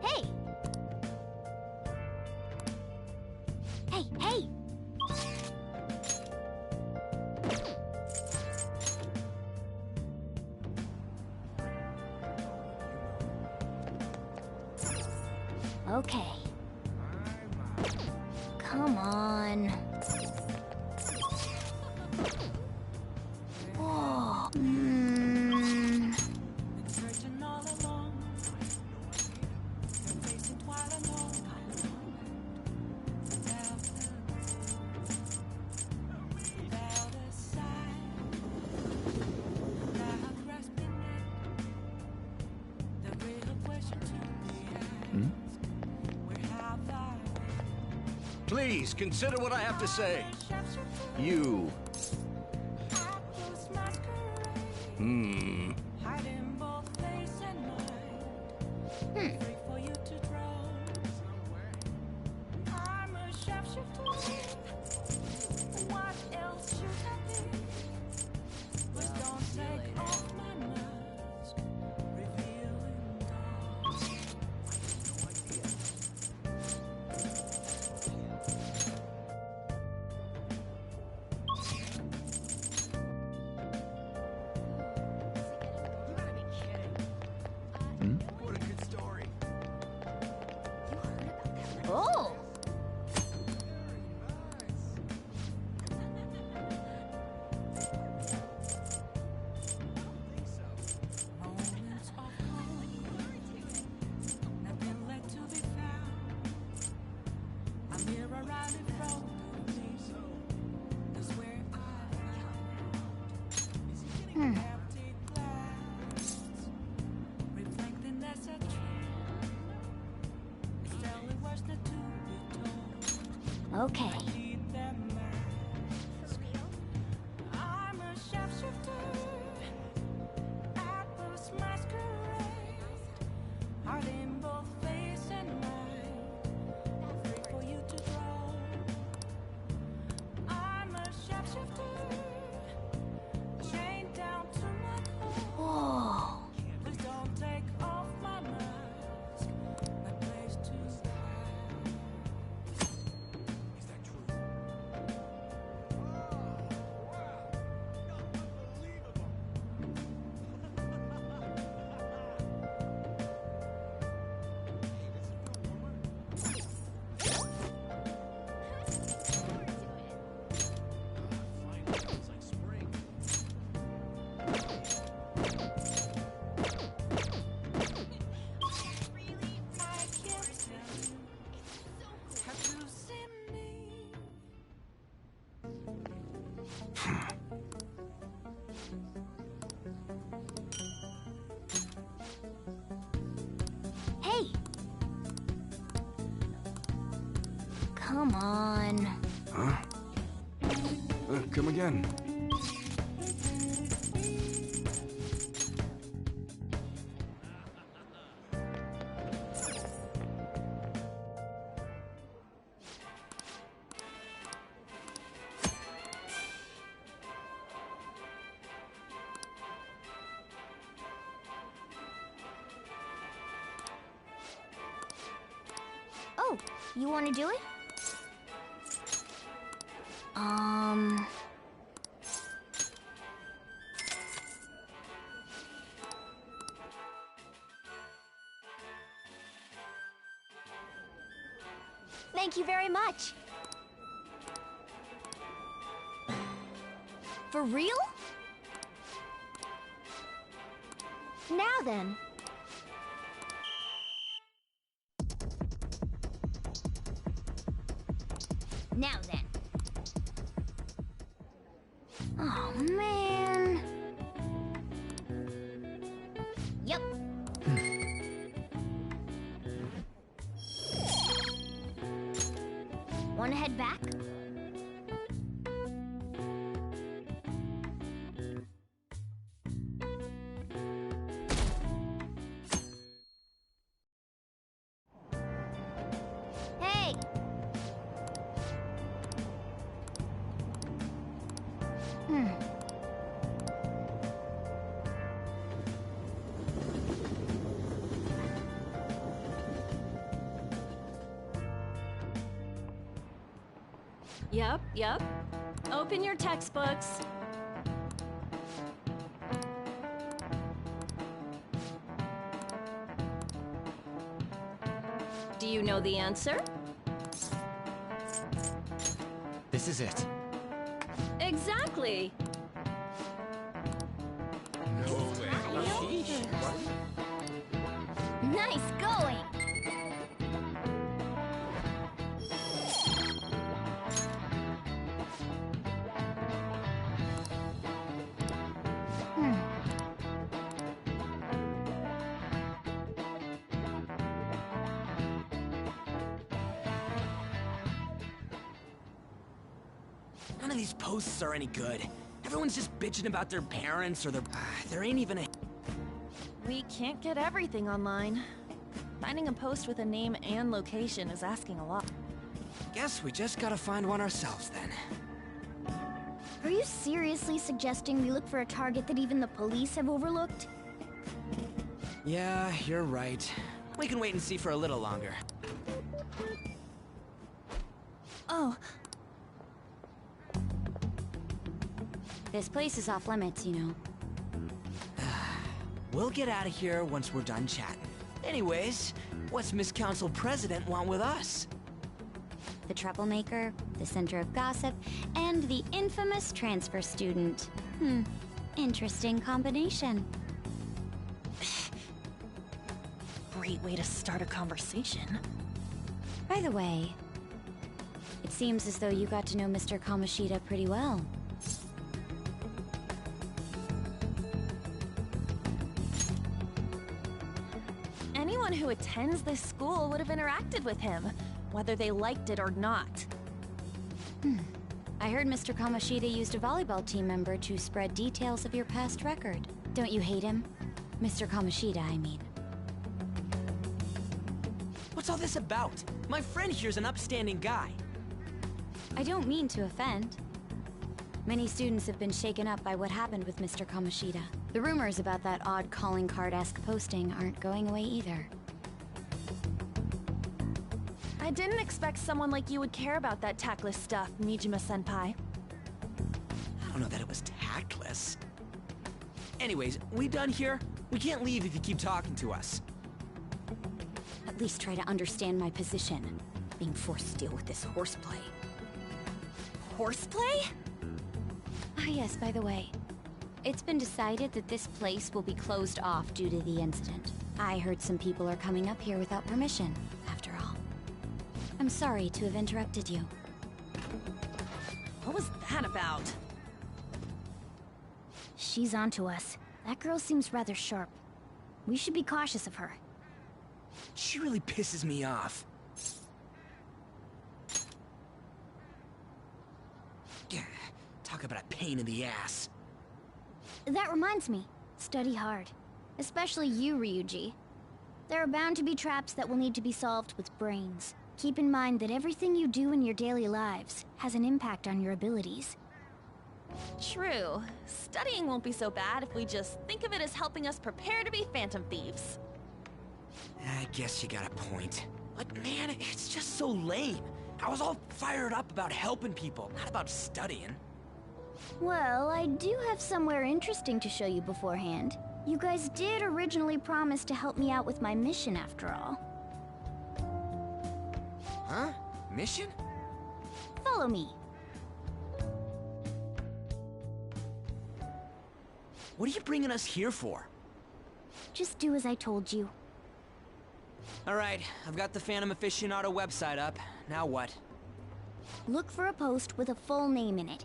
Hey! Hey, hey! Okay. Come on. Oh. Please, consider what I have to say. You. What a good story. Oh. Okay. Whoa. Hey! Come on. Huh? Come again. Oh, you want to do it? Thank you very much. For real? Now then. Now then. Oh, man. Yep. Want to head back? Hey! Yep. Open your textbooks. Do you know the answer? This is it. Exactly. No way. Nice going! None of these posts are any good. Everyone's just bitching about their parents or there ain't even a... We can't get everything online. Finding a post with a name and location is asking a lot. Guess we just gotta find one ourselves then. Are you seriously suggesting we look for a target that even the police have overlooked? Yeah, you're right. We can wait and see for a little longer. Oh. This place is off limits, you know. We'll get out of here once we're done chatting. Anyways, what's Miss Council President want with us? The troublemaker, the center of gossip, and the infamous transfer student. Interesting combination. Great way to start a conversation. By the way, it seems as though you got to know Mr. Kamoshida pretty well. Anyone who attends this school would have interacted with him, whether they liked it or not. I heard Mr. Kamoshida used a volleyball team member to spread details of your past record. Don't you hate him? Mr. Kamoshida, I mean. What's all this about? My friend here's an upstanding guy. I don't mean to offend. Many students have been shaken up by what happened with Mr. Kamoshida. The rumors about that odd calling card-esque posting aren't going away either. I didn't expect someone like you would care about that tactless stuff, Nijima-senpai. I don't know that it was tactless. Anyways, we done here? We can't leave if you keep talking to us. At least try to understand my position. Being forced to deal with this horseplay. Horseplay? Ah yes, by the way. It's been decided that this place will be closed off due to the incident. I heard some people are coming up here without permission, after all. I'm sorry to have interrupted you. What was that about? She's onto us. That girl seems rather sharp. We should be cautious of her. She really pisses me off. Talk about a pain in the ass. That reminds me. Study hard. Especially you, Ryuji. There are bound to be traps that will need to be solved with brains. Keep in mind that everything you do in your daily lives has an impact on your abilities. True. Studying won't be so bad if we just think of it as helping us prepare to be phantom thieves. I guess you got a point. But man, it's just so lame. I was all fired up about helping people, not about studying. Well, I do have somewhere interesting to show you beforehand. You guys did originally promise to help me out with my mission after all. Huh? Mission? Follow me. What are you bringing us here for? Just do as I told you. Alright, I've got the Phantom Aficionado website up. Now what? Look for a post with a full name in it.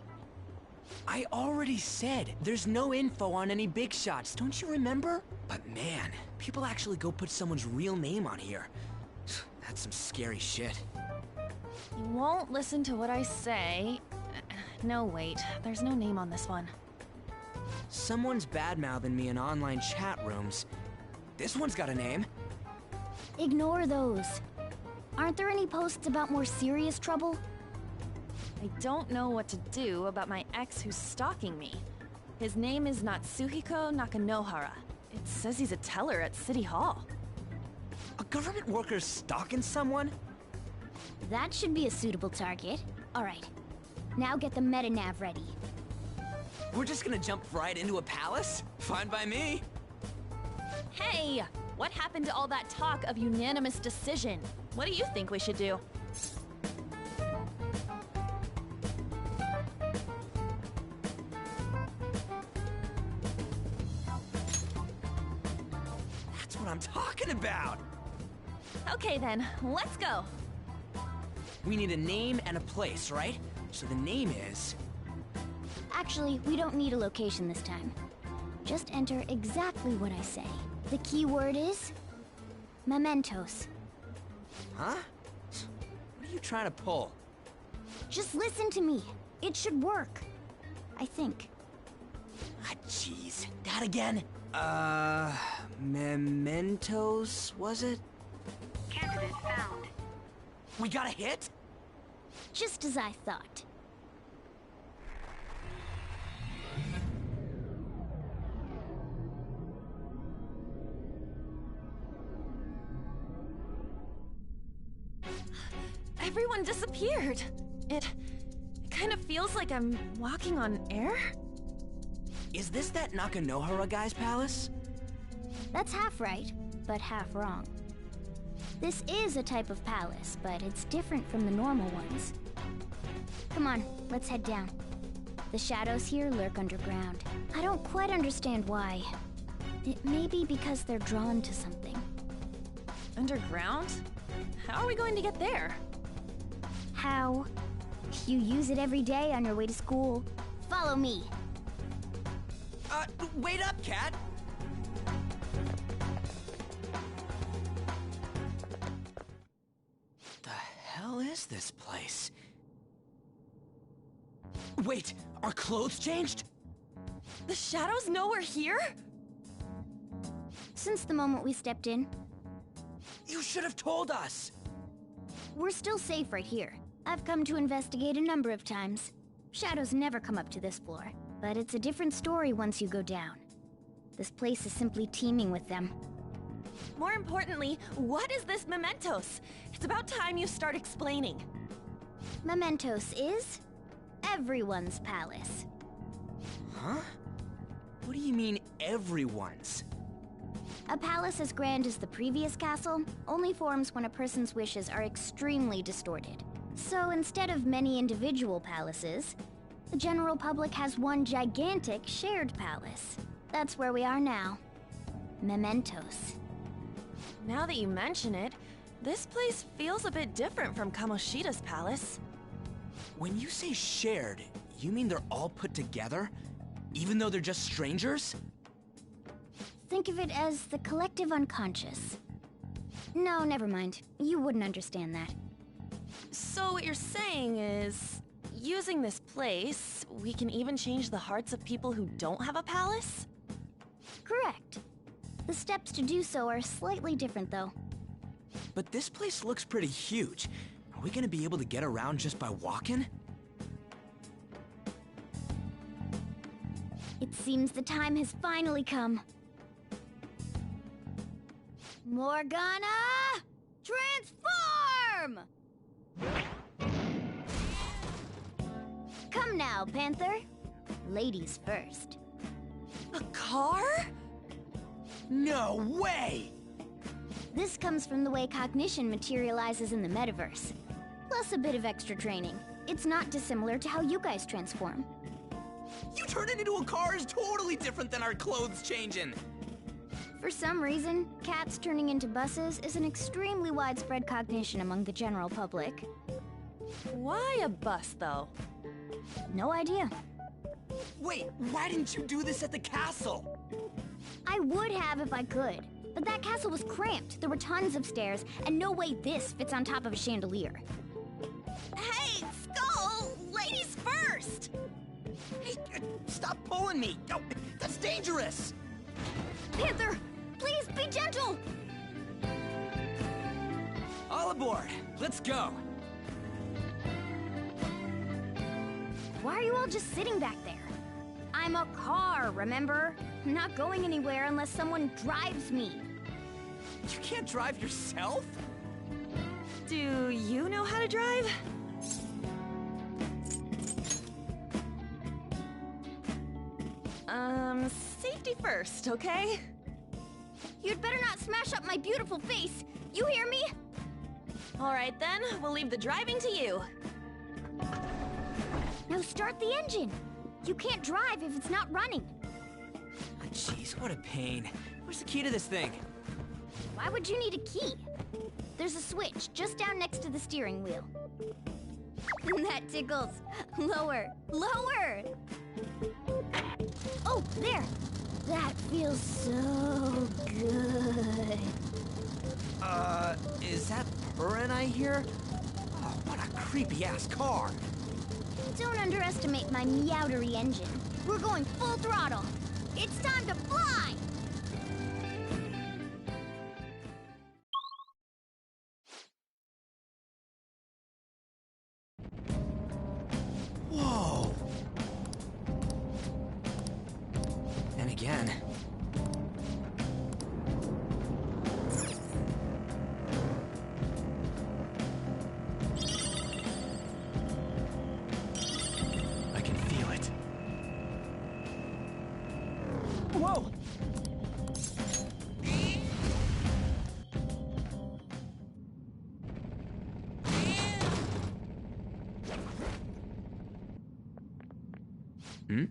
I already said, there's no info on any big shots, don't you remember? But man, people actually go put someone's real name on here. That's some scary shit. You won't listen to what I say. No, wait. There's no name on this one. Someone's bad-mouthing me in online chat rooms. This one's got a name. Ignore those. Aren't there any posts about more serious trouble? I don't know what to do about my ex who's stalking me. His name is Natsuhiko Nakanohara. It says he's a teller at City Hall. A government worker stalking someone? That should be a suitable target. Alright. Now get the meta-nav ready. We're just gonna jump right into a palace? Fine by me. Hey! What happened to all that talk of unanimous decision? What do you think we should do? That's what I'm talking about! Okay then, let's go. We need a name and a place, right? So the name is... Actually, we don't need a location this time. Just enter exactly what I say. The key word is... mementos. Huh? What are you trying to pull? Just listen to me. It should work. I think. Ah, jeez. That again? Mementos, was it? Candidate found. We got a hit? Just as I thought. Everyone disappeared. It kind of feels like I'm walking on air. Is this that Nakanohara guy's palace? That's half right, but half wrong. This is a type of palace, but it's different from the normal ones. Come on, let's head down. The shadows here lurk underground. I don't quite understand why. It may be because they're drawn to something. Underground? How are we going to get there? How? You use it every day on your way to school. Follow me. Wait up, Cat! The hell is this place? Wait, our clothes changed? The shadows know we're here? Since the moment we stepped in. You should have told us! We're still safe right here. I've come to investigate a number of times. Shadows never come up to this floor, but it's a different story once you go down. This place is simply teeming with them. More importantly, what is this mementos? It's about time you start explaining. Mementos is everyone's palace. Huh? What do you mean, everyone's? A palace as grand as the previous castle only forms when a person's wishes are extremely distorted. So instead of many individual palaces, the general public has one gigantic shared palace. That's where we are now. Mementos. Now that you mention it, this place feels a bit different from Kamoshida's palace. When you say shared, you mean they're all put together? Even though they're just strangers? Think of it as the collective unconscious. No, never mind. You wouldn't understand that. So what you're saying is, using this place, we can even change the hearts of people who don't have a palace? Correct. The steps to do so are slightly different, though. But this place looks pretty huge. Are we gonna be able to get around just by walking? It seems the time has finally come. Morgana! Transform! Come now, Panther. Ladies first. A car? No way! This comes from the way cognition materializes in the metaverse. Plus a bit of extra training. It's not dissimilar to how you guys transform. You turning into a car is totally different than our clothes changing! For some reason, cats turning into buses is an extremely widespread cognition among the general public. Why a bus, though? No idea. Wait, why didn't you do this at the castle? I would have if I could, but that castle was cramped. There were tons of stairs, and no way this fits on top of a chandelier. Hey, Skull! Ladies first! Hey, stop pulling me! Oh, that's dangerous! Panther, please be gentle! All aboard! Let's go! Why are you all just sitting back there? I'm a car, remember? I'm not going anywhere unless someone drives me. You can't drive yourself? Do you know how to drive? Safety first, okay? You'd better not smash up my beautiful face. You hear me? Alright then, we'll leave the driving to you. Now start the engine. You can't drive if it's not running. Jeez, what a pain. Where's the key to this thing? Why would you need a key? There's a switch just down next to the steering wheel. That tickles. Lower. Lower! Oh, there! That feels so good. Is that purring I hear? Oh, what a creepy-ass car. Don't underestimate my meowdery engine. We're going full throttle. It's time to fly! Whoa! And again. I can feel it. Whoa! Hmm?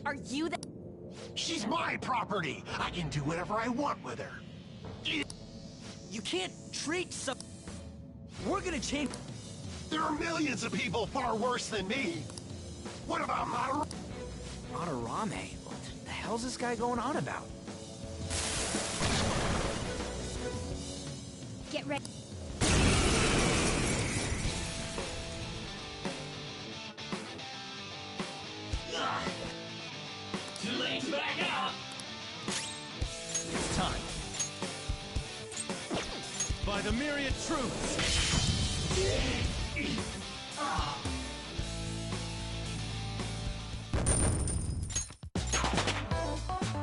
Are you the— She's my property! I can do whatever I want with her. You can't treat some... We're gonna change... There are millions of people far worse than me. What about Madarame? What the hell's this guy going on about? Get ready. Too late to back out! It's time. By the myriad truths.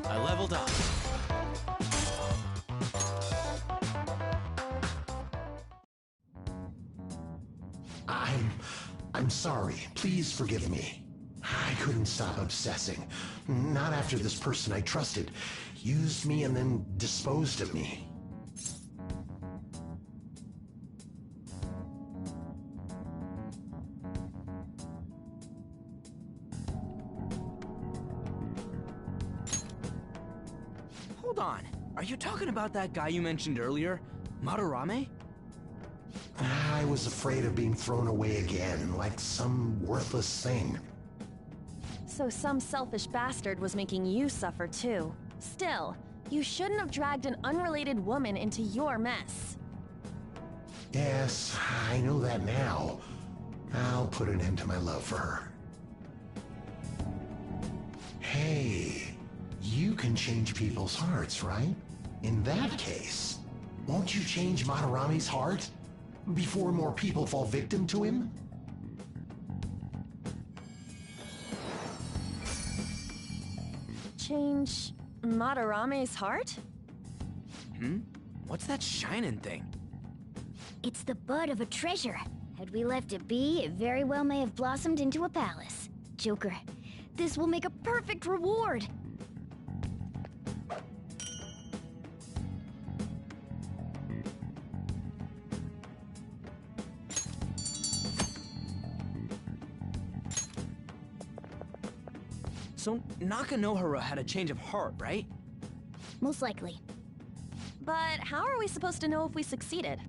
I leveled up. I'm sorry. Please forgive me. I couldn't stop obsessing. Not after this person I trusted used me and then disposed of me. Hold on. Are you talking about that guy you mentioned earlier? Madarame? I was afraid of being thrown away again, like some worthless thing. So some selfish bastard was making you suffer too. Still, you shouldn't have dragged an unrelated woman into your mess. Yes, I know that now. I'll put an end to my love for her. Hey, you can change people's hearts, right? In that case, won't you change Madarame's heart? Before more people fall victim to him? Change Madarame's heart? Hmm? What's that shining thing? It's the bud of a treasure. Had we left it be, it very well may have blossomed into a palace. Joker, this will make a perfect reward. So Nakanohara had a change of heart, right? Most likely. But how are we supposed to know if we succeeded?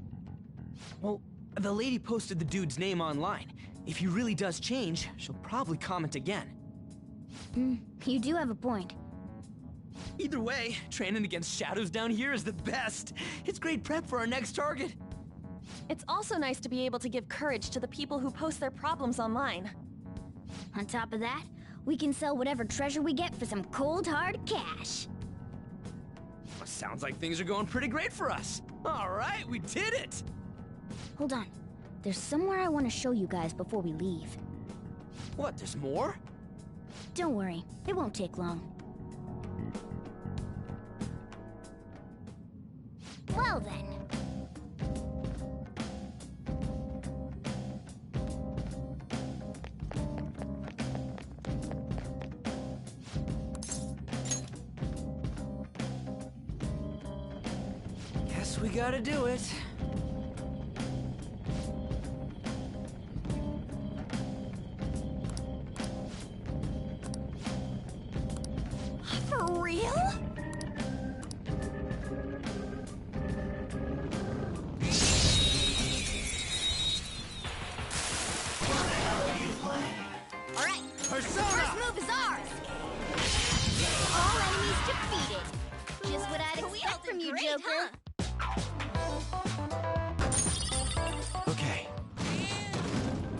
Well, the lady posted the dude's name online. If he really does change, she'll probably comment again. You do have a point. Either way, training against shadows down here is the best. It's great prep for our next target. It's also nice to be able to give courage to the people who post their problems online. On top of that, We can sell whatever treasure we get for some cold hard cash. Sounds like things are going pretty great for us. All right, we did it! Hold on. There's somewhere I want to show you guys before we leave. What, there's more? Don't worry, it won't take long. Well then. Guess we gotta do it. For real? Alright, Persona! first move is ours! All enemies defeated. Just what I'd expect from you, Joker. Okay.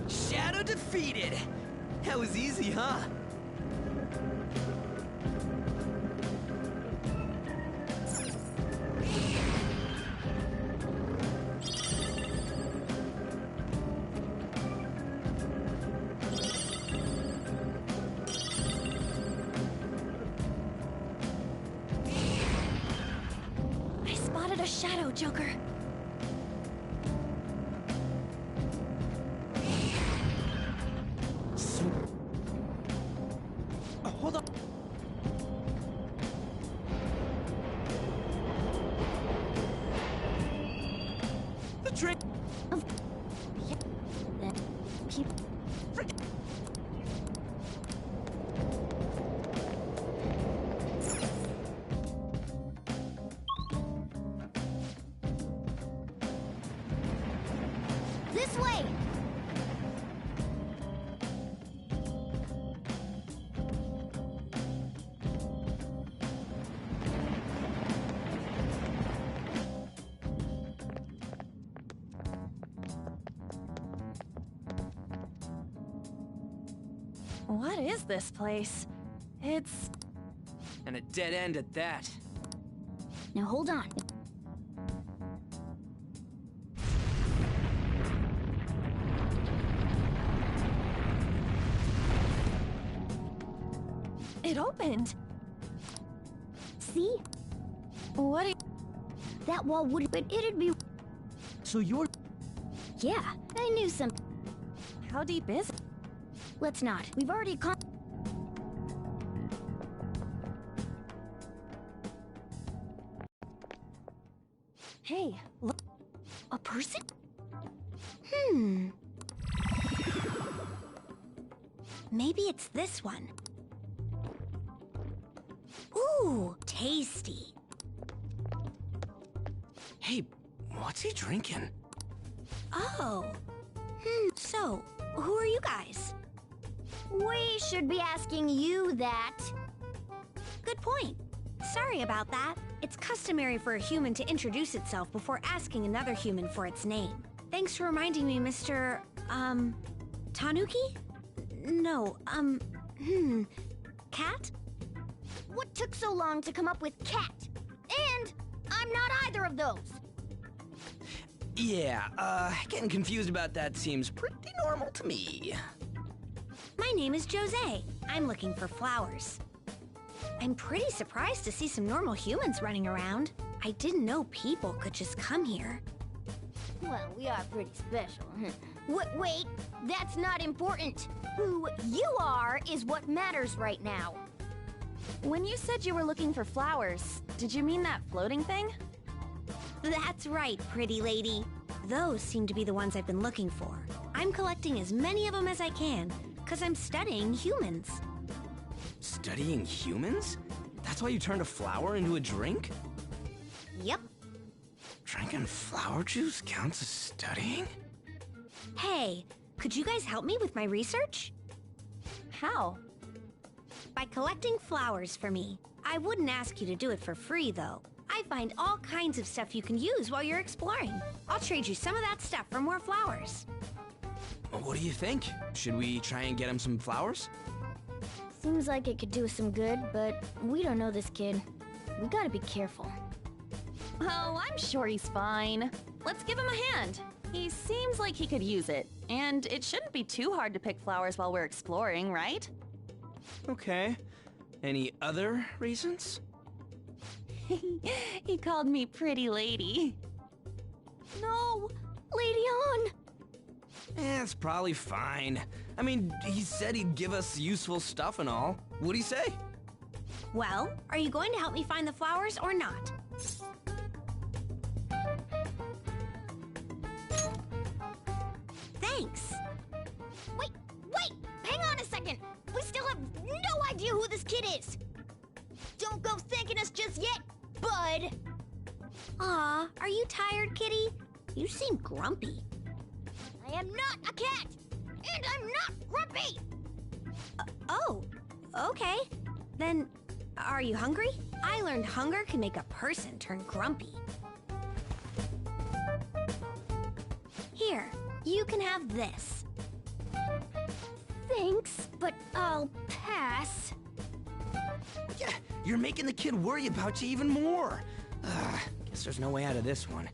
Shadow defeated! That was easy, huh? I spotted a shadow, Joker. Hold on. The trick. This way! What is this place? It's... And a dead end at that. Now hold on. It opened! See? What do you... That wall would... but it'd be... So you're... Yeah, I knew some... How deep is it? Let's not. We've already Hey, look. A person? Maybe it's this one. Ooh, tasty. Hey, what's he drinking? Oh. So, who are you guys? We should be asking you that. Good point. Sorry about that. It's customary for a human to introduce itself before asking another human for its name. Thanks for reminding me, Mr. Tanuki? No, Cat? What took so long to come up with cat? And I'm not either of those. Yeah, getting confused about that seems pretty normal to me. My name is Jose. I'm looking for flowers. I'm pretty surprised to see some normal humans running around. I didn't know people could just come here. Well, we are pretty special. Wait, that's not important. Who you are is what matters right now. When you said you were looking for flowers, did you mean that floating thing? That's right, pretty lady. Those seem to be the ones I've been looking for. I'm collecting as many of them as I can, because I'm studying humans. Studying humans? That's why you turned a flower into a drink? Yep. Drinking flower juice counts as studying? Hey, could you guys help me with my research? How? By collecting flowers for me. I wouldn't ask you to do it for free, though. I find all kinds of stuff you can use while you're exploring. I'll trade you some of that stuff for more flowers. What do you think? Should we try and get him some flowers? Seems like it could do us some good, but we don't know this kid. We gotta be careful. Oh, I'm sure he's fine. Let's give him a hand. He seems like he could use it, and it shouldn't be too hard to pick flowers while we're exploring, right? Okay. Any other reasons? He called me pretty lady. No! Lady On! It's probably fine. I mean, he said he'd give us useful stuff and all. What'd he say? Well, are you going to help me find the flowers or not? Thanks. Wait! Hang on a second! We still have no idea who this kid is! Don't go thanking us just yet, bud! Aw, are you tired, kitty? You seem grumpy. I am not a cat! And I'm not grumpy! Oh, okay. Then, are you hungry? I learned hunger can make a person turn grumpy. Here, you can have this. Thanks, but I'll pass. Yeah, you're making the kid worry about you even more. Guess there's no way out of this one.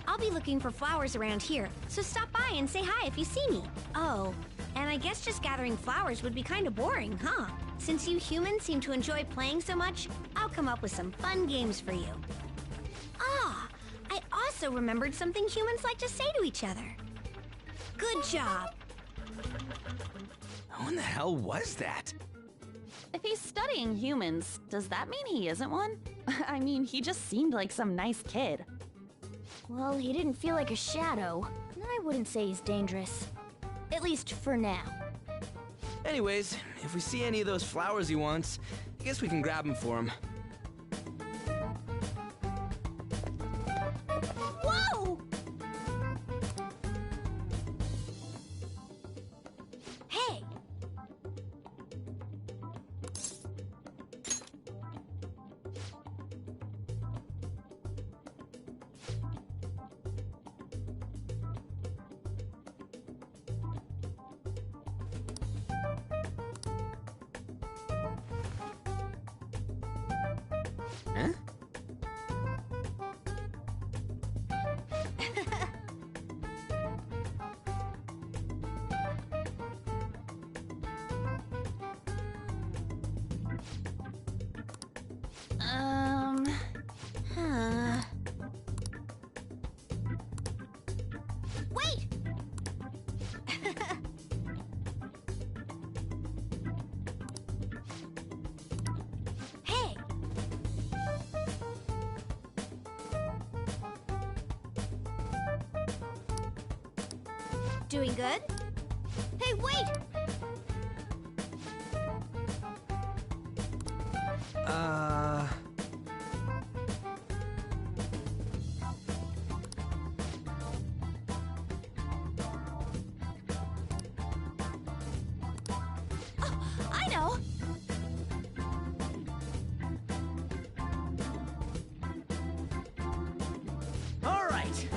I'll be looking for flowers around here, so stop by and say hi if you see me. Oh, and I guess just gathering flowers would be kind of boring, huh? Since you humans seem to enjoy playing so much, I'll come up with some fun games for you. Ah, I also remembered something humans like to say to each other. Good job. Who in the hell was that? If he's studying humans, does that mean he isn't one? I mean, he just seemed like some nice kid. Well, he didn't feel like a shadow. I wouldn't say he's dangerous. At least for now. Anyways, if we see any of those flowers he wants, I guess we can grab them for him. Whoa! Hey! Huh? Huh. Wait! Hey! Doing good? Hey, wait! Oh, I know! All right.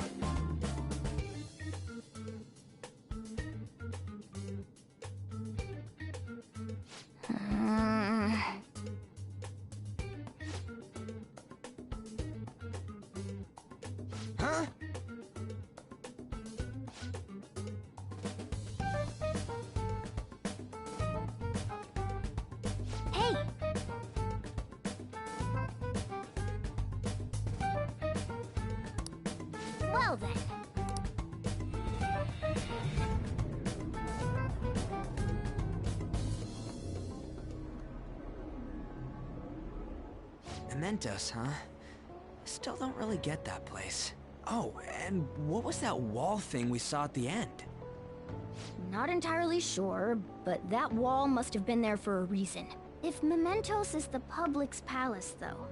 Huh? Hey! Well then. Mementos, huh? Still don't really get that place. Oh, and what was that wall thing we saw at the end? Not entirely sure, but that wall must have been there for a reason. If Mementos is the public's palace, though,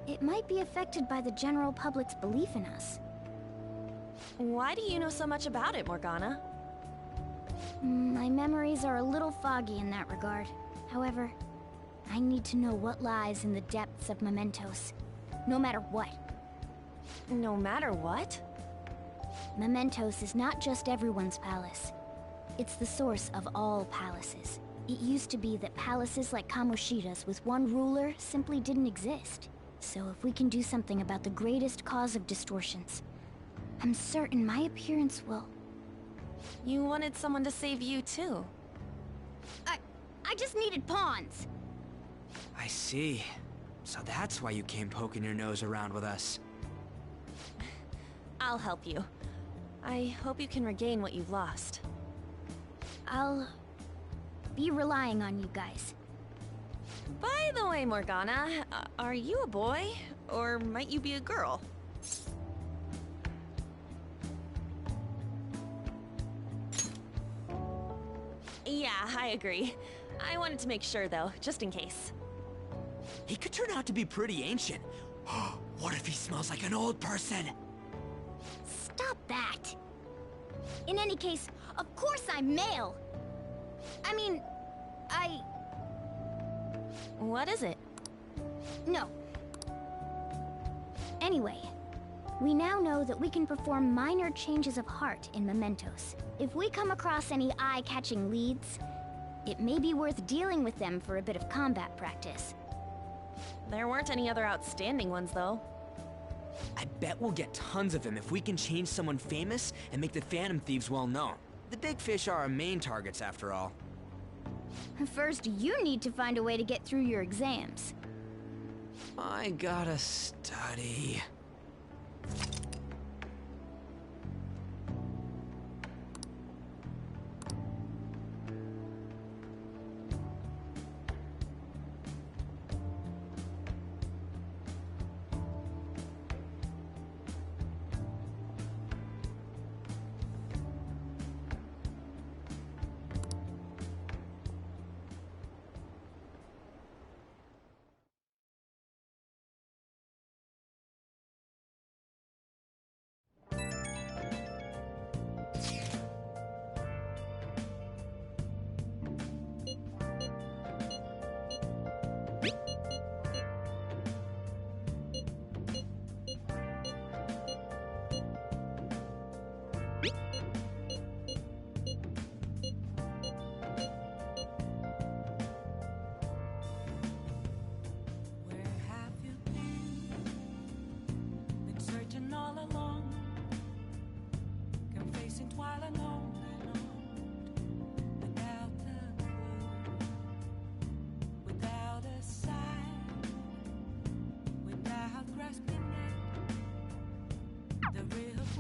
it might be affected by the general public's belief in us. Why do you know so much about it, Morgana? My memories are a little foggy in that regard. However, I need to know what lies in the depths of Mementos, no matter what. No matter what? Mementos is not just everyone's palace. It's the source of all palaces. It used to be that palaces like Kamoshida's with one ruler simply didn't exist. So if we can do something about the greatest cause of distortions, I'm certain my appearance will... You wanted someone to save you, too. I just needed pawns. I see. So that's why you came poking your nose around with us. I'll help you. I hope you can regain what you've lost. I'll be relying on you guys. By the way, Morgana, are you a boy? Or might you be a girl? Yeah, I agree. I wanted to make sure, though, just in case. He could turn out to be pretty ancient. What if he smells like an old person? Stop that! In any case, of course I'm male! I mean, What is it? No. Anyway, we now know that we can perform minor changes of heart in mementos. If we come across any eye-catching leads, it may be worth dealing with them for a bit of combat practice. There weren't any other outstanding ones, though. I bet we'll get tons of them if we can change someone famous and make the Phantom Thieves well known. The big fish are our main targets, after all. First, you need to find a way to get through your exams. I gotta study.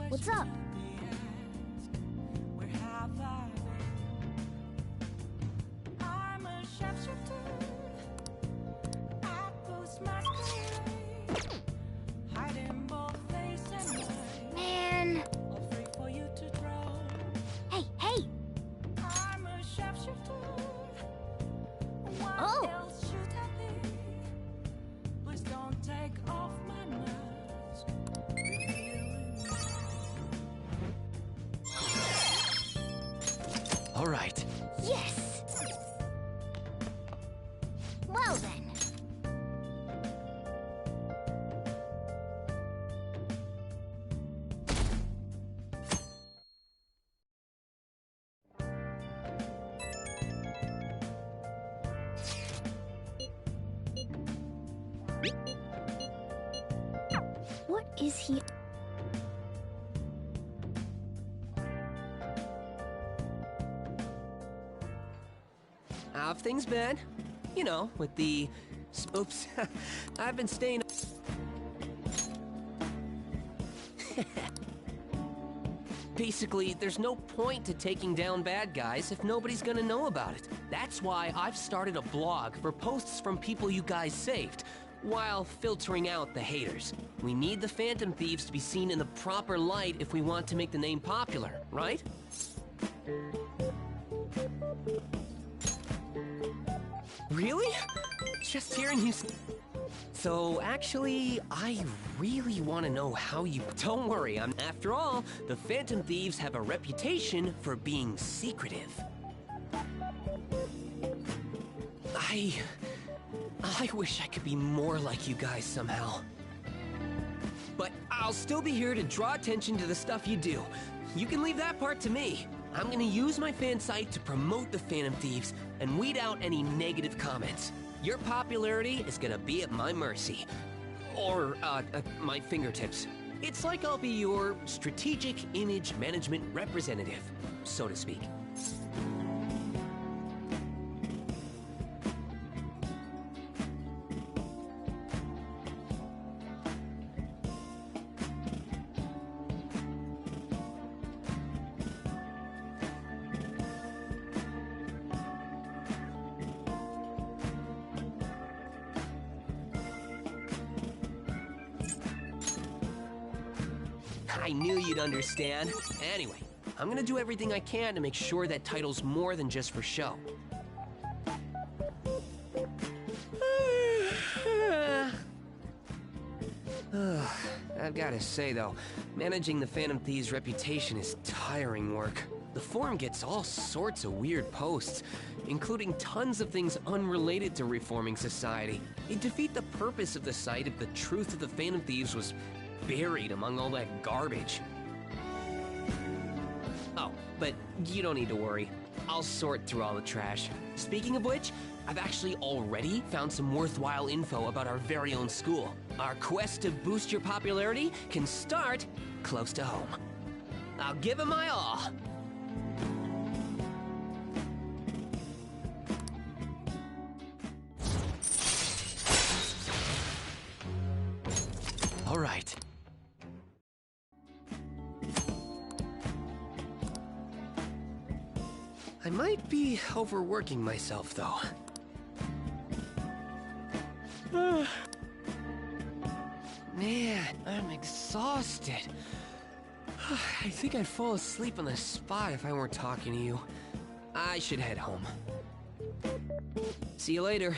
What's up? Man! Hey, hey! Oh! All right. Yes! Well then. What is he? How have things been? You know, with the... Oops. I've been staying... Basically, there's no point to taking down bad guys if nobody's gonna know about it. That's why I've started a blog for posts from people you guys saved, while filtering out the haters. We need the Phantom Thieves to be seen in the proper light if we want to make the name popular, right? Really? Just hearing you... So, actually, I really want to know how you... Don't worry, after all, the Phantom Thieves have a reputation for being secretive. I wish I could be more like you guys somehow. But I'll still be here to draw attention to the stuff you do. You can leave that part to me. I'm gonna use my fan site to promote the Phantom Thieves and weed out any negative comments. Your popularity is gonna be at my mercy. Or, at my fingertips. It's like I'll be your strategic image management representative, so to speak. I knew you'd understand. Anyway, I'm gonna do everything I can to make sure that title's more than just for show. I've gotta say though, managing the Phantom Thieves' reputation is tiring work. The forum gets all sorts of weird posts, including tons of things unrelated to reforming society. It'd defeat the purpose of the site if the truth of the Phantom Thieves was buried among all that garbage. Oh, but you don't need to worry. I'll sort through all the trash. Speaking of which, I've actually already found some worthwhile info about our very own school. Our quest to boost your popularity can start close to home. I'll give it my all. All right. I might be overworking myself, though. Man, I'm exhausted. I think I'd fall asleep on the spot if I weren't talking to you. I should head home. See you later.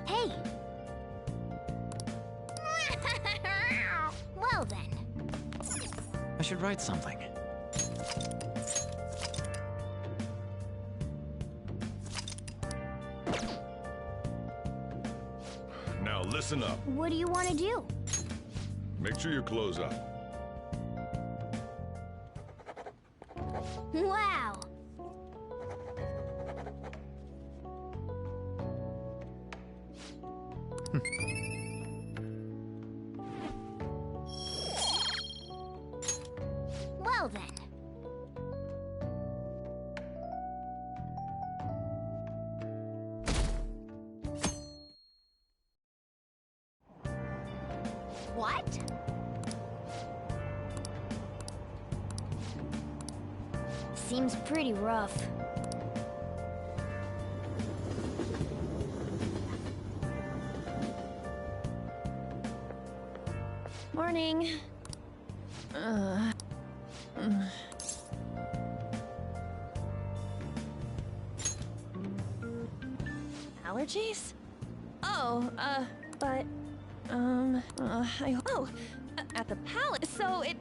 Hey! Well then. I should write something. Now listen up. What do you want to do? Make sure your clothes up. Wow! Well then. What? Seems pretty rough. Morning. Allergies? Oh, but, at the palace, so it...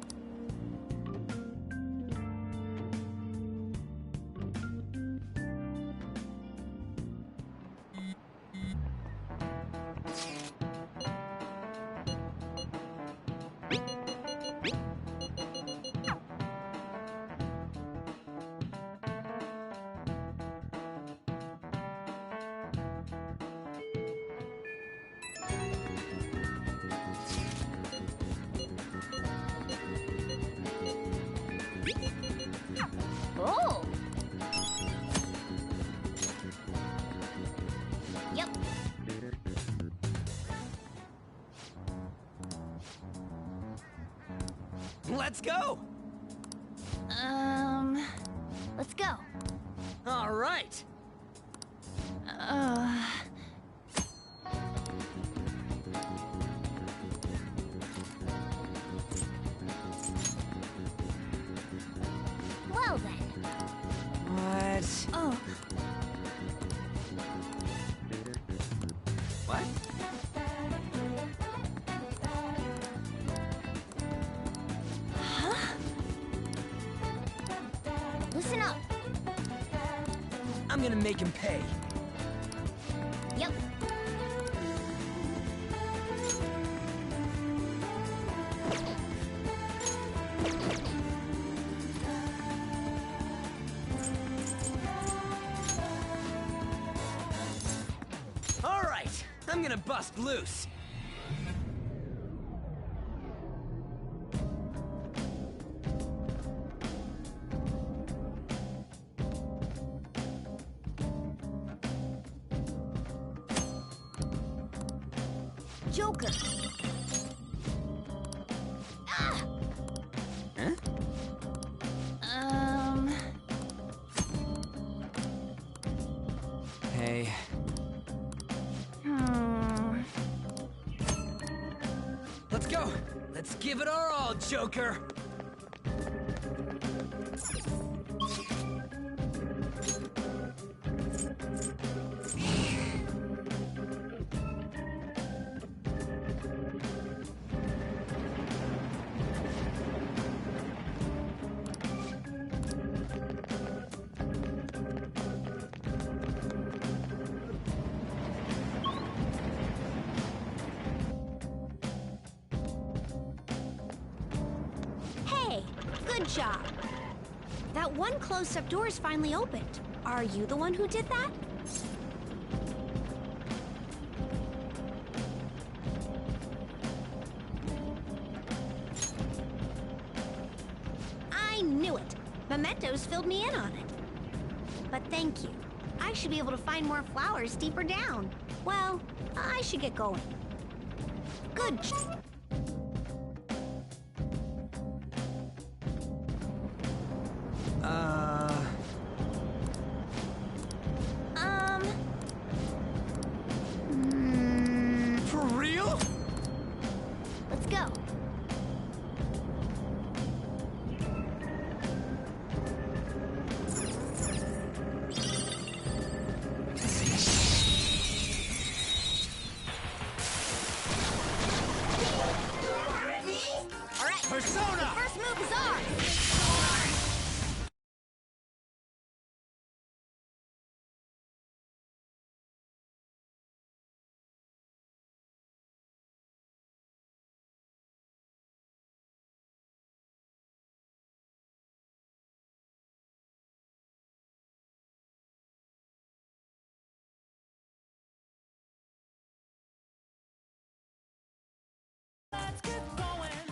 Oh! Yep. Let's go! Let's go. All right. Well then. gonna make him pay. Yep. All right, I'm gonna bust loose. Joker. Ah! Huh? Hey. Let's go. Let's give it our all, Joker. Hey, good job. That one closed-up door is finally opened. Are you the one who did that? I knew it. Mementos filled me in on it. But thank you. I should be able to find more flowers deeper down. Well, I should get going. Good. For real? Let's go. All right. Persona! The first move is ours.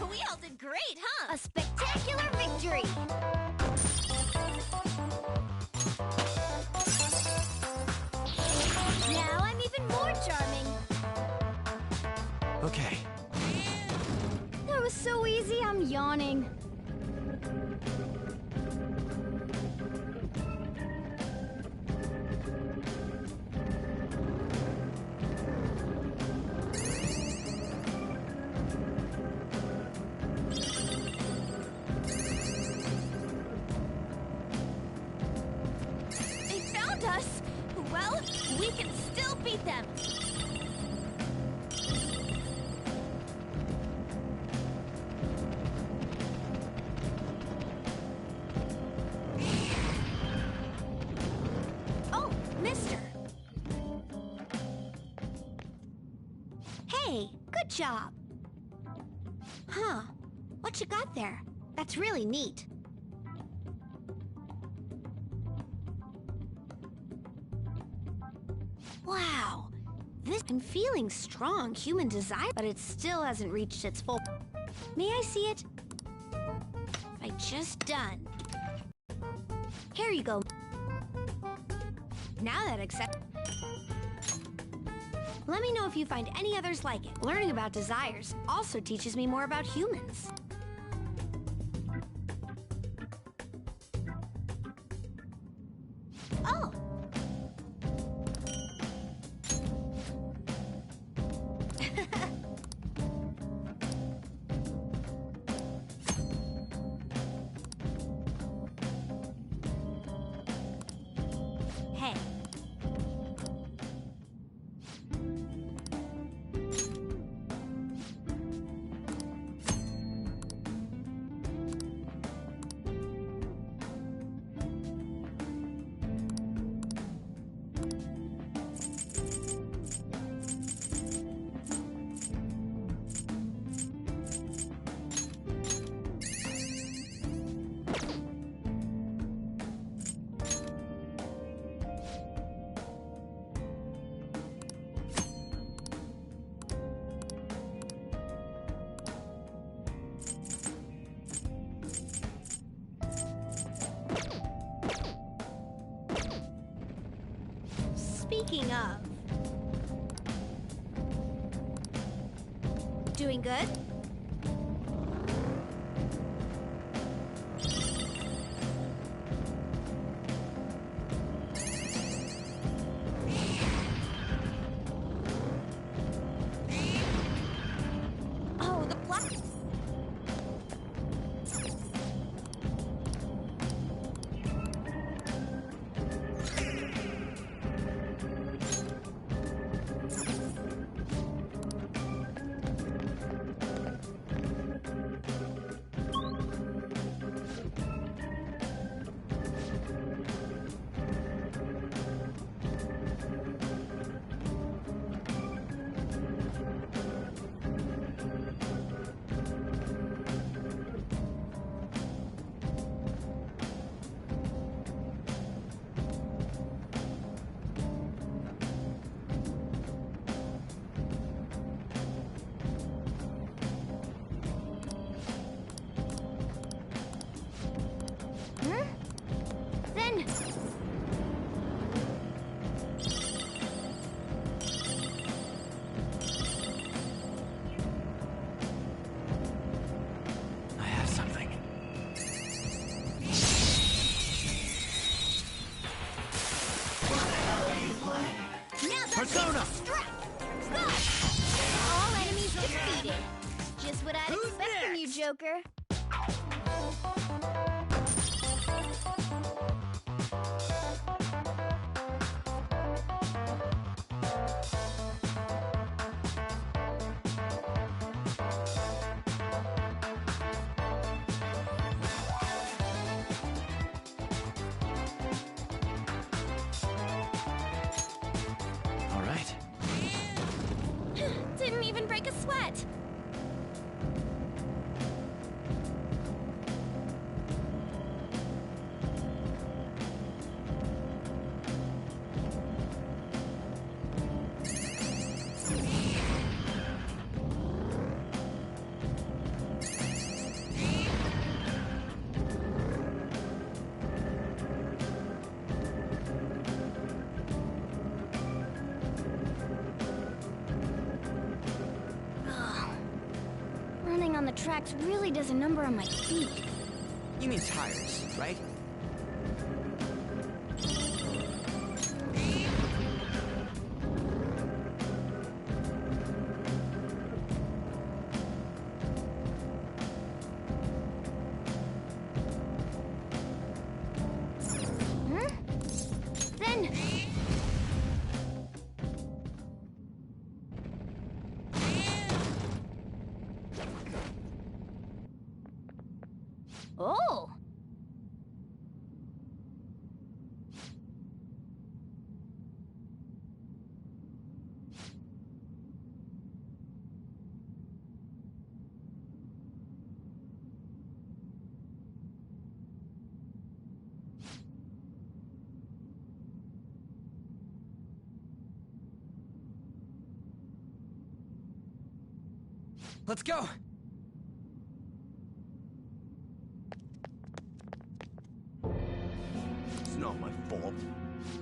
We all did great, huh? A spectacular victory. Now I'm even more charming. Okay. That was so easy, I'm yawning. They found us! Well, we can still beat them! Oh, mister. Hey, good job. Huh. What you got there? That's really neat. Wow. I'm feeling strong human desire, but it still hasn't reached its full... May I see it? If I just done. Here you go. Now that accept... Let me know if you find any others like it. Learning about desires also teaches me more about humans. Oh! Hey. Speaking of... Doing good? Oh, the black... Then... I have something. Persona! All enemies defeated. Just what I'd expect from you, Joker. All right. Didn't even break a sweat. Running on the tracks really does a number on my feet. You mean tires, right? Then... Oh! Let's go! It's not my fault.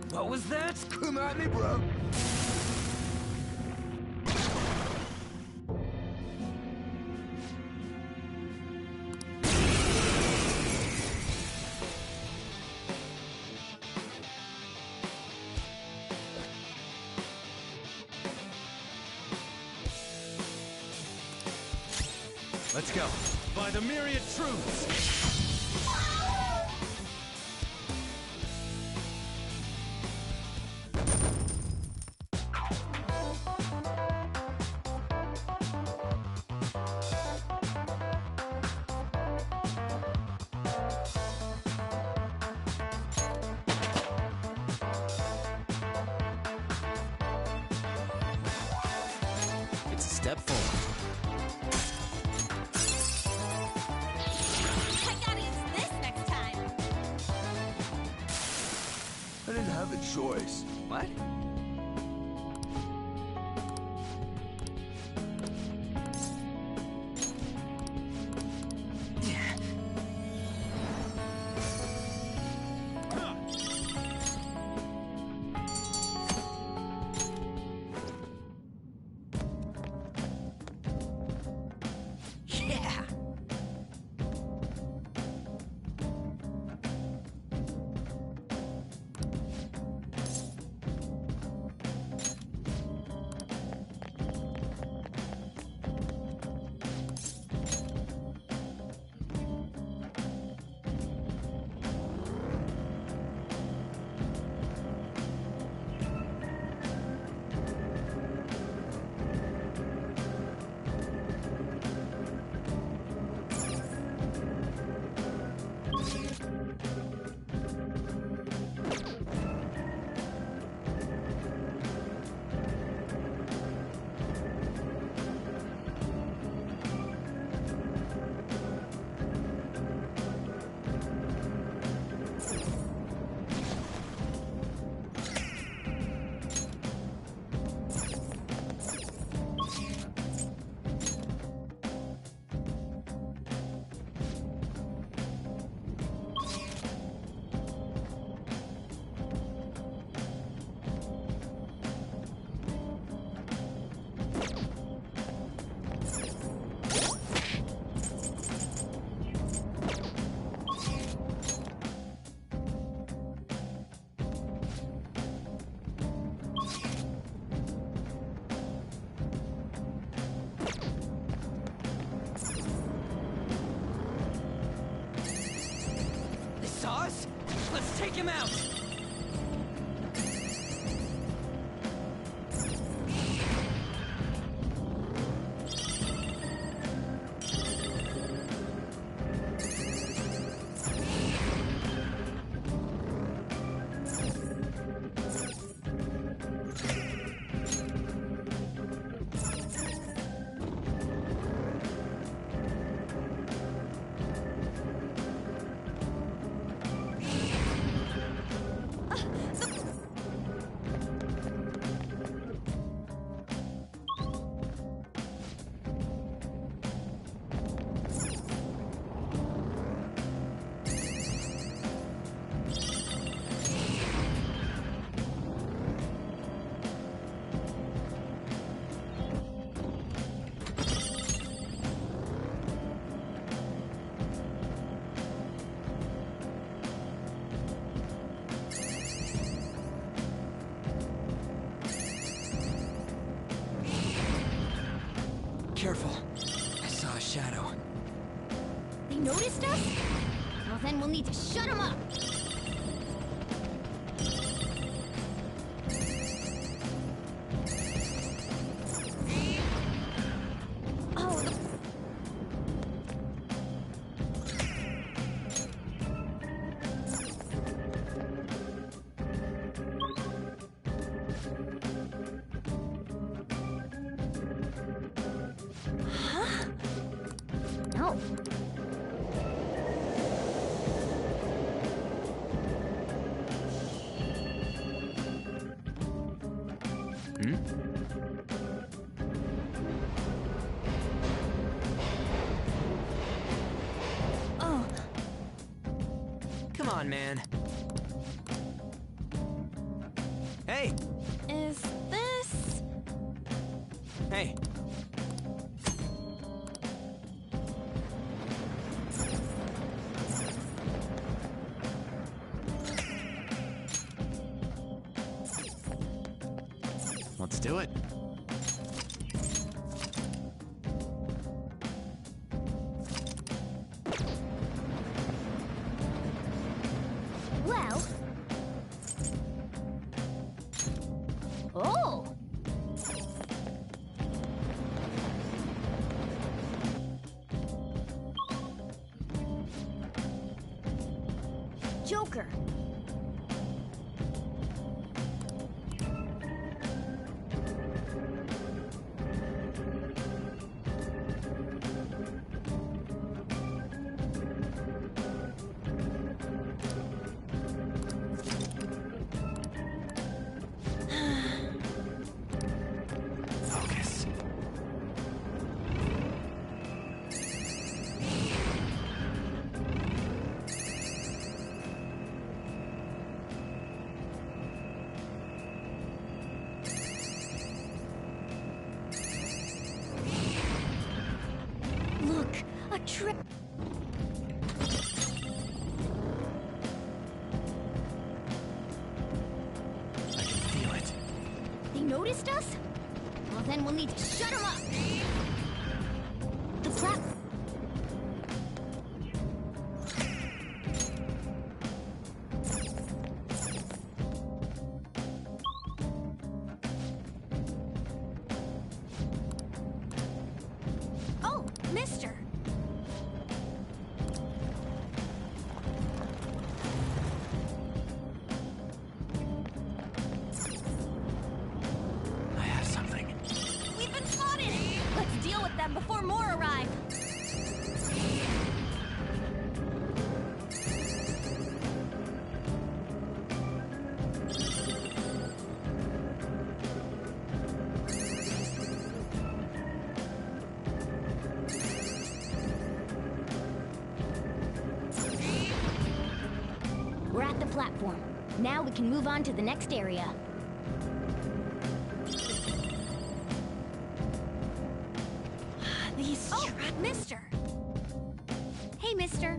What was that? Come at me, bro. Let's go. By the myriad truths. It's a step forward. I gotta use this next time. I didn't have a choice. What? Take him out! Careful. I saw a shadow. They noticed us? Well, then we'll need to shut them up. Oh, no. Hmm? Oh. Come on, man. Hey! Is this... Hey! Let's do it. Well. Oh. Joker. Focus. Look, a trip. I can feel it. They noticed us? Well, then we'll need to shut them up. The plat. Oh, mister. I have something. We've been spotted! Let's deal with them before more arrive. We're at the platform. Now we can move on to the next area. These... Oh, mister. Hey, mister.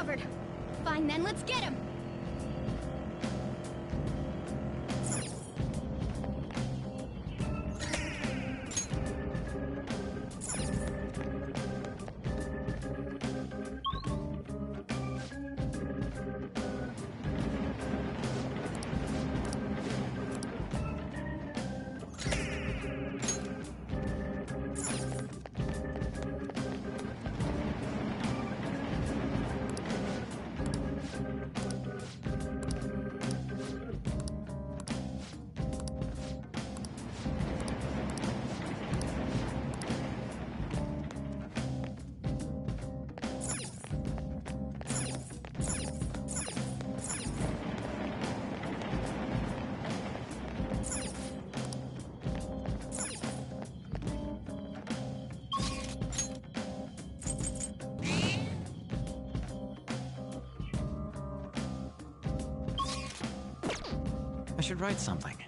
covered. Fine then, let's get him! I should write something.